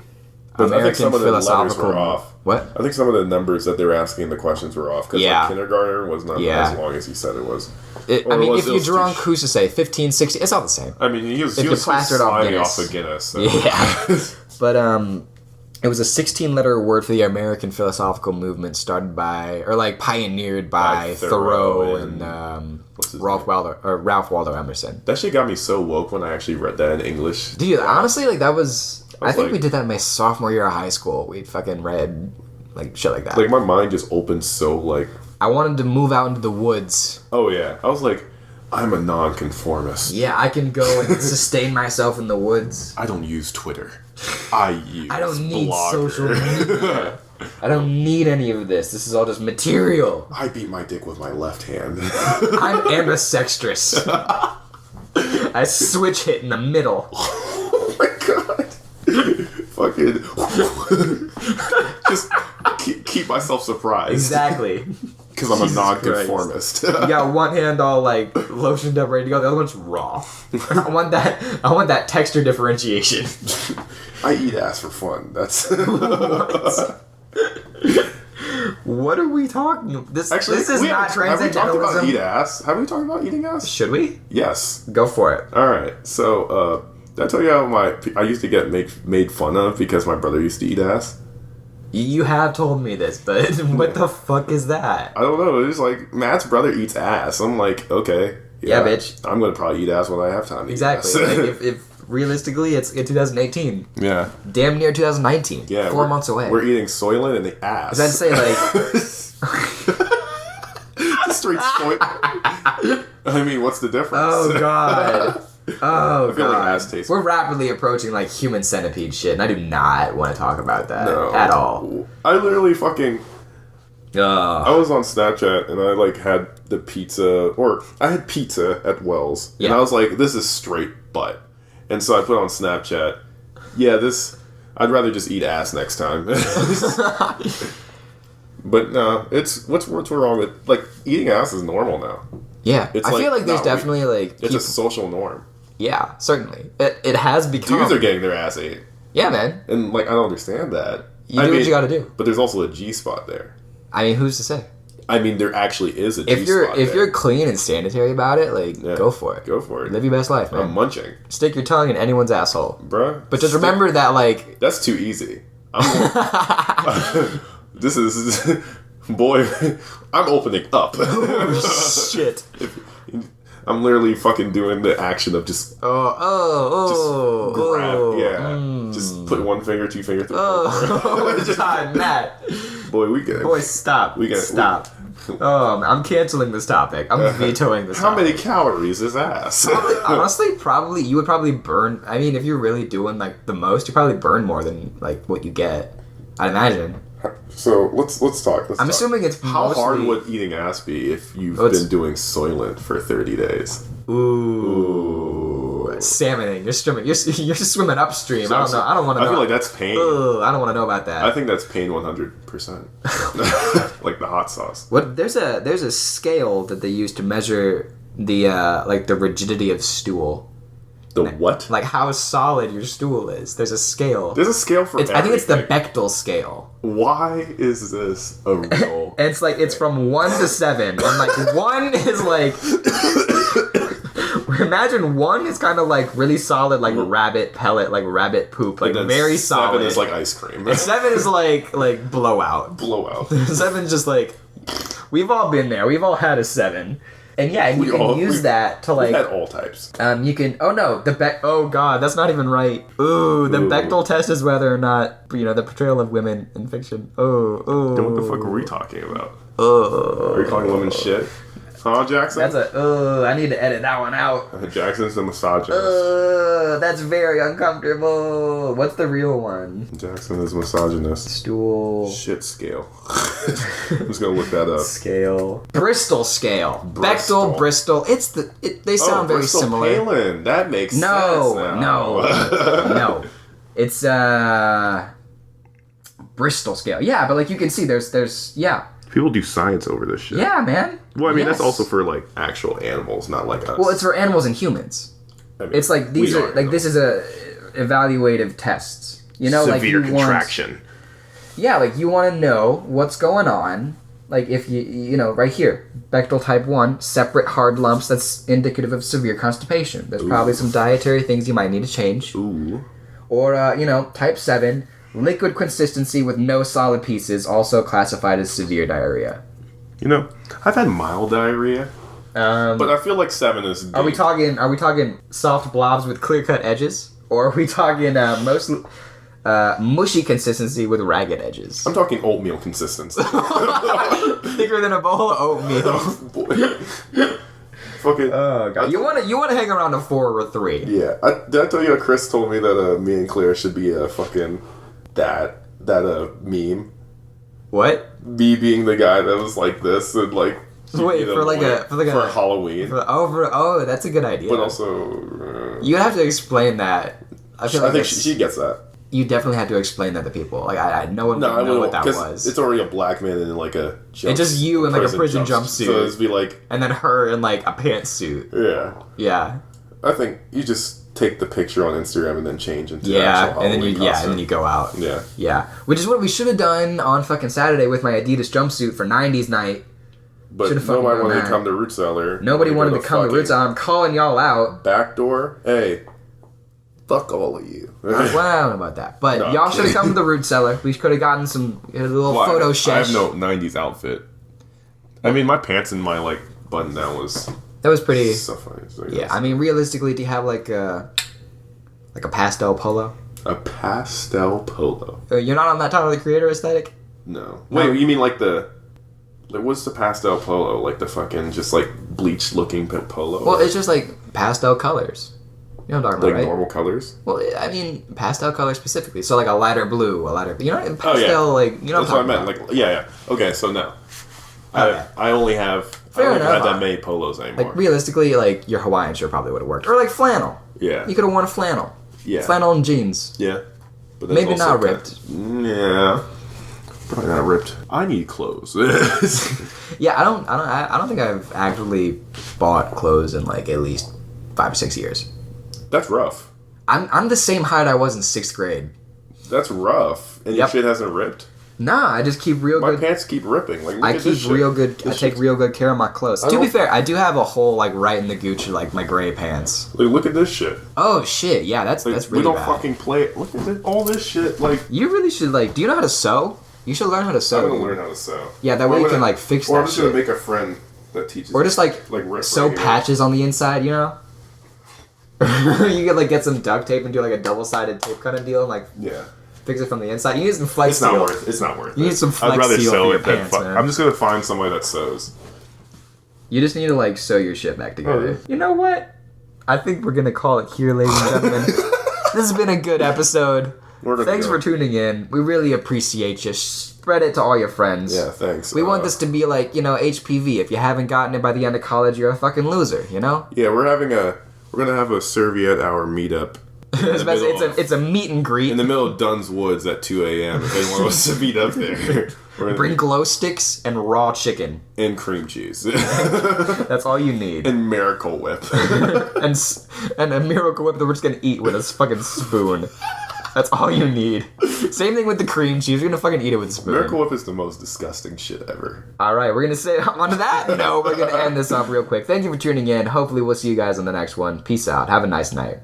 Speaker 1: American philosophical.
Speaker 2: Were off.
Speaker 1: What?
Speaker 2: I think some of the numbers that they were asking the questions were off because kindergartner was not as long as he said it was.
Speaker 1: If you're drunk, who's to say 15, 16? It's all the same.
Speaker 2: I mean, he was
Speaker 1: plastered off Guinness.
Speaker 2: Off of Guinness. So.
Speaker 1: Yeah, but it was a 16-letter word for the American philosophical movement started by, or like pioneered by Thoreau and Ralph Waldo Emerson.
Speaker 2: That shit got me so woke when I actually read that in English.
Speaker 1: Dude, honestly, like that was... I think we did that in my sophomore year of high school. We fucking read like shit like that.
Speaker 2: Like my mind just opened so like...
Speaker 1: I wanted to move out into the woods.
Speaker 2: Oh yeah. I was like, I'm a nonconformist.
Speaker 1: Yeah, I can go and sustain myself in the woods.
Speaker 2: I don't use Twitter. I
Speaker 1: don't need
Speaker 2: Blogger.
Speaker 1: social media. I don't need any of this. This is all just material.
Speaker 2: I beat my dick with my left hand.
Speaker 1: I'm ambidextrous. I switch hit in the middle.
Speaker 2: Oh my god. Fucking just keep myself surprised.
Speaker 1: Exactly.
Speaker 2: Because I'm a nonconformist.
Speaker 1: You got one hand all like lotioned up, ready to go. The other one's raw. I want that texture differentiation.
Speaker 2: I eat ass for fun. That's
Speaker 1: What are we talking? This is not transcendentalism.
Speaker 2: Have we talked about eat ass? Have we talked about eating ass?
Speaker 1: Should we?
Speaker 2: Yes.
Speaker 1: Go for it.
Speaker 2: All right. So, did I tell you how I used to get made fun of because my brother used to eat ass?
Speaker 1: You have told me this, but what the fuck is that?
Speaker 2: I don't know. It's like Matt's brother eats ass. I'm like, okay,
Speaker 1: yeah bitch.
Speaker 2: I'm gonna probably eat ass when I have time to eat ass.
Speaker 1: Like if realistically, it's in 2018.
Speaker 2: Yeah.
Speaker 1: Damn near 2019.
Speaker 2: Yeah.
Speaker 1: 4 months away.
Speaker 2: We're eating Soylent and the ass.
Speaker 1: Does that say like?
Speaker 2: Straight Soylent. I mean, what's the difference?
Speaker 1: Oh god. Oh
Speaker 2: I feel
Speaker 1: god.
Speaker 2: like ass tastes.
Speaker 1: We're rapidly approaching like human centipede shit, and I do not want to talk about that at all.
Speaker 2: I literally fucking. I was on Snapchat and I like had the pizza, or I had pizza at Wells, and I was like, "This is straight butt." And so I put on Snapchat, I'd rather just eat ass next time. But no, what's wrong with like eating ass is normal now.
Speaker 1: Yeah, I feel like there's definitely like
Speaker 2: it's a social norm.
Speaker 1: Yeah, certainly. It has become.
Speaker 2: Dudes are getting their ass ate.
Speaker 1: Yeah, man.
Speaker 2: And like I don't understand that.
Speaker 1: You do what you got to do.
Speaker 2: But there's also a G spot there.
Speaker 1: I mean, who's to say?
Speaker 2: I mean, there actually is a G spot
Speaker 1: if you're clean and sanitary about it, like go for it.
Speaker 2: Go for it.
Speaker 1: Live your best life, man.
Speaker 2: I'm munching.
Speaker 1: Stick your tongue in anyone's asshole,
Speaker 2: bruh.
Speaker 1: But just remember that, like,
Speaker 2: that's too easy. This is boy. I'm opening up.
Speaker 1: Oh, shit.
Speaker 2: I'm literally fucking doing the action of just grab, just put one finger, two fingers through.
Speaker 1: Oh god, Matt.
Speaker 2: Boy,
Speaker 1: stop. Stop. I'm canceling this topic. I'm vetoing this.
Speaker 2: How many calories is ass?
Speaker 1: Honestly, you would probably burn. I mean, if you're really doing like the most, you probably burn more than like what you get. I'd imagine.
Speaker 2: So let's talk.
Speaker 1: I'm assuming it's
Speaker 2: how hard would eating ass be if you've been doing Soylent for 30 days?
Speaker 1: Ooh, salmoning. You're swimming upstream. So, I don't want to know.
Speaker 2: I feel like that's pain.
Speaker 1: I don't want to know about that.
Speaker 2: I think that's pain 100%. like the hot sauce.
Speaker 1: What there's a scale that they use to measure the the rigidity of stool.
Speaker 2: The what?
Speaker 1: Like how solid your stool is. There's a scale.
Speaker 2: There's a scale for everything.
Speaker 1: I think it's the Bechdel scale.
Speaker 2: Why is this a real
Speaker 1: And it's like it's from 1 to 7. And like 1 is like imagine 1 is kind of like really solid, like rabbit pellet, like rabbit poop, like very solid.
Speaker 2: 7 is like ice cream.
Speaker 1: And 7 is like blowout.
Speaker 2: Blowout.
Speaker 1: 7 is just like we've all been there. We've all had a 7. And yeah, and you can use that to like...
Speaker 2: We've had all types.
Speaker 1: You can... Oh no, oh god, that's not even right. Ooh, the Bechdel test is whether or not, the portrayal of women in fiction. Oh.
Speaker 2: Then what the fuck are we talking about?
Speaker 1: Oh.
Speaker 2: Are we calling women shit? Huh, Jackson?
Speaker 1: That's I need to edit that one out.
Speaker 2: Jackson's the misogynist.
Speaker 1: That's very uncomfortable. What's the real one?
Speaker 2: Jackson is misogynist.
Speaker 1: Stool.
Speaker 2: Shit scale. I'm just gonna look that up.
Speaker 1: Scale. Bristol scale. Bechdel, Bristol. They sound very
Speaker 2: Bristol
Speaker 1: similar.
Speaker 2: Palin. That makes sense
Speaker 1: No.
Speaker 2: now.
Speaker 1: It's Bristol scale. Yeah, but like you can see there's yeah.
Speaker 2: People do science over this shit.
Speaker 1: Yeah, man.
Speaker 2: Well, I mean, that's also for, like, actual animals, not like us.
Speaker 1: Well, it's for animals and humans. I mean, it's like, these are, like, this is a evaluative tests.
Speaker 2: Severe contraction.
Speaker 1: Yeah, like, you want to know what's going on. Like, if right here, Bechdel type 1, separate hard lumps, that's indicative of severe constipation. There's probably some dietary things you might need to change.
Speaker 2: Ooh.
Speaker 1: Or, type 7, liquid consistency with no solid pieces, also classified as severe diarrhea.
Speaker 2: I've had mild diarrhea, but I feel like 7 is deep.
Speaker 1: Are we talking soft blobs with clear-cut edges? Or are we talking mostly mushy consistency with ragged edges?
Speaker 2: I'm talking oatmeal consistency.
Speaker 1: Thicker than a bowl of oatmeal.
Speaker 2: Boy. Fucking.
Speaker 1: Oh god. You want to hang around a 4 or a 3.
Speaker 2: Yeah. Did I tell you that Chris told me that me and Claire should be a fucking that meme?
Speaker 1: What?
Speaker 2: Me being the guy that was like this and like.
Speaker 1: Wait, for
Speaker 2: Halloween.
Speaker 1: That's a good idea.
Speaker 2: But also,
Speaker 1: you have to explain that.
Speaker 2: I think she gets that.
Speaker 1: You definitely have to explain that to people. Like no one would know what that was.
Speaker 2: It's already a black man in like a.
Speaker 1: It's just you in like a prison jumpsuit.
Speaker 2: So it'd be like,
Speaker 1: and then her in like a pantsuit.
Speaker 2: Yeah.
Speaker 1: Yeah.
Speaker 2: I think you just take the picture on Instagram and then change into
Speaker 1: actual Halloween costume. And then you go out.
Speaker 2: Yeah.
Speaker 1: Yeah. Which is what we should have done on fucking Saturday with my Adidas jumpsuit for 90s night.
Speaker 2: But nobody wanted to come to Root Cellar.
Speaker 1: Nobody wanted to come to Root Cellar. I'm calling y'all out.
Speaker 2: Backdoor? Hey. Fuck all of you.
Speaker 1: Well, I don't know about that. But y'all should have come to the Root Cellar. We could have gotten a little photo shesh.
Speaker 2: I have no 90s outfit. I mean, my pants and my, like, button down was...
Speaker 1: That was pretty...
Speaker 2: So funny. So
Speaker 1: yeah, I mean, realistically, do you have, like a pastel polo?
Speaker 2: A pastel polo?
Speaker 1: You're not on that Tyler, the Creator aesthetic?
Speaker 2: No. Wait, you mean, like, what's the pastel polo? Like, the fucking, just, like, bleached-looking polo?
Speaker 1: Well, it's just, like, pastel colors. You know what I'm talking about, right?
Speaker 2: Like normal colors?
Speaker 1: Well, I mean, pastel colors specifically. So, like, a lighter blue, pastel, like, you know
Speaker 2: That's what I meant. Like, yeah. Okay, so no. Okay. I only have...
Speaker 1: Fair
Speaker 2: I don't
Speaker 1: enough.
Speaker 2: have that many polos anymore.
Speaker 1: Like, realistically, like, your Hawaiian shirt probably would have worked. Or, like, flannel.
Speaker 2: Yeah.
Speaker 1: You could have worn a flannel.
Speaker 2: Yeah.
Speaker 1: Flannel and jeans.
Speaker 2: Yeah. But
Speaker 1: maybe not ripped.
Speaker 2: Yeah. Probably not ripped. I need clothes.
Speaker 1: Yeah, I don't think I've actually bought clothes in, like, at least 5 or 6 years.
Speaker 2: That's rough.
Speaker 1: I'm the same height I was in 6th grade.
Speaker 2: That's rough. And your shit hasn't ripped?
Speaker 1: Nah, I just keep
Speaker 2: My pants keep ripping. Like,
Speaker 1: I take real good care of my clothes. To be fair, I do have a hole like right in the gooch of like my gray pants.
Speaker 2: Like, look at this shit.
Speaker 1: Oh shit, yeah, that's really bad.
Speaker 2: We don't fucking play. Look at this, all this shit. Like,
Speaker 1: you really should like. Do you know how to sew? You should learn how to sew.
Speaker 2: I'm gonna learn how to sew.
Speaker 1: Yeah, that way you can like fix that.
Speaker 2: Or I'm just gonna make a friend that teaches.
Speaker 1: Or just like sew patches on the inside, you know. You could like get some duct tape and do like a double-sided tape kind of deal, and like fix it from the inside. You need some flex seal.
Speaker 2: It's not worth it.
Speaker 1: You need some flex seal for your pants, man.
Speaker 2: I'm just gonna find somebody that sews.
Speaker 1: You just need to like sew your shit back together. You know what? I think we're gonna call it here, ladies and gentlemen. This has been a good episode. Thanks for tuning in. We really appreciate you. Spread it to all your friends.
Speaker 2: Yeah, thanks.
Speaker 1: We want this to be like, HPV. If you haven't gotten it by the end of college, you're a fucking loser, you know?
Speaker 2: Yeah, we're gonna have a Serviette hour meetup.
Speaker 1: It's a meet and greet
Speaker 2: in the middle of Dunn's Woods at 2 a.m. If anyone wants to meet up there.
Speaker 1: Bring glow sticks and raw chicken.
Speaker 2: And cream cheese.
Speaker 1: That's all you need.
Speaker 2: And Miracle Whip.
Speaker 1: and a Miracle Whip that we're just going to eat with a fucking spoon. That's all you need. Same thing with the cream cheese. You're going to fucking eat it with a spoon.
Speaker 2: Miracle Whip is the most disgusting shit ever.
Speaker 1: All right, we're going to say on to that. No, we're going to end this off real quick. Thank you for tuning in. Hopefully we'll see you guys on the next one. Peace out. Have a nice night.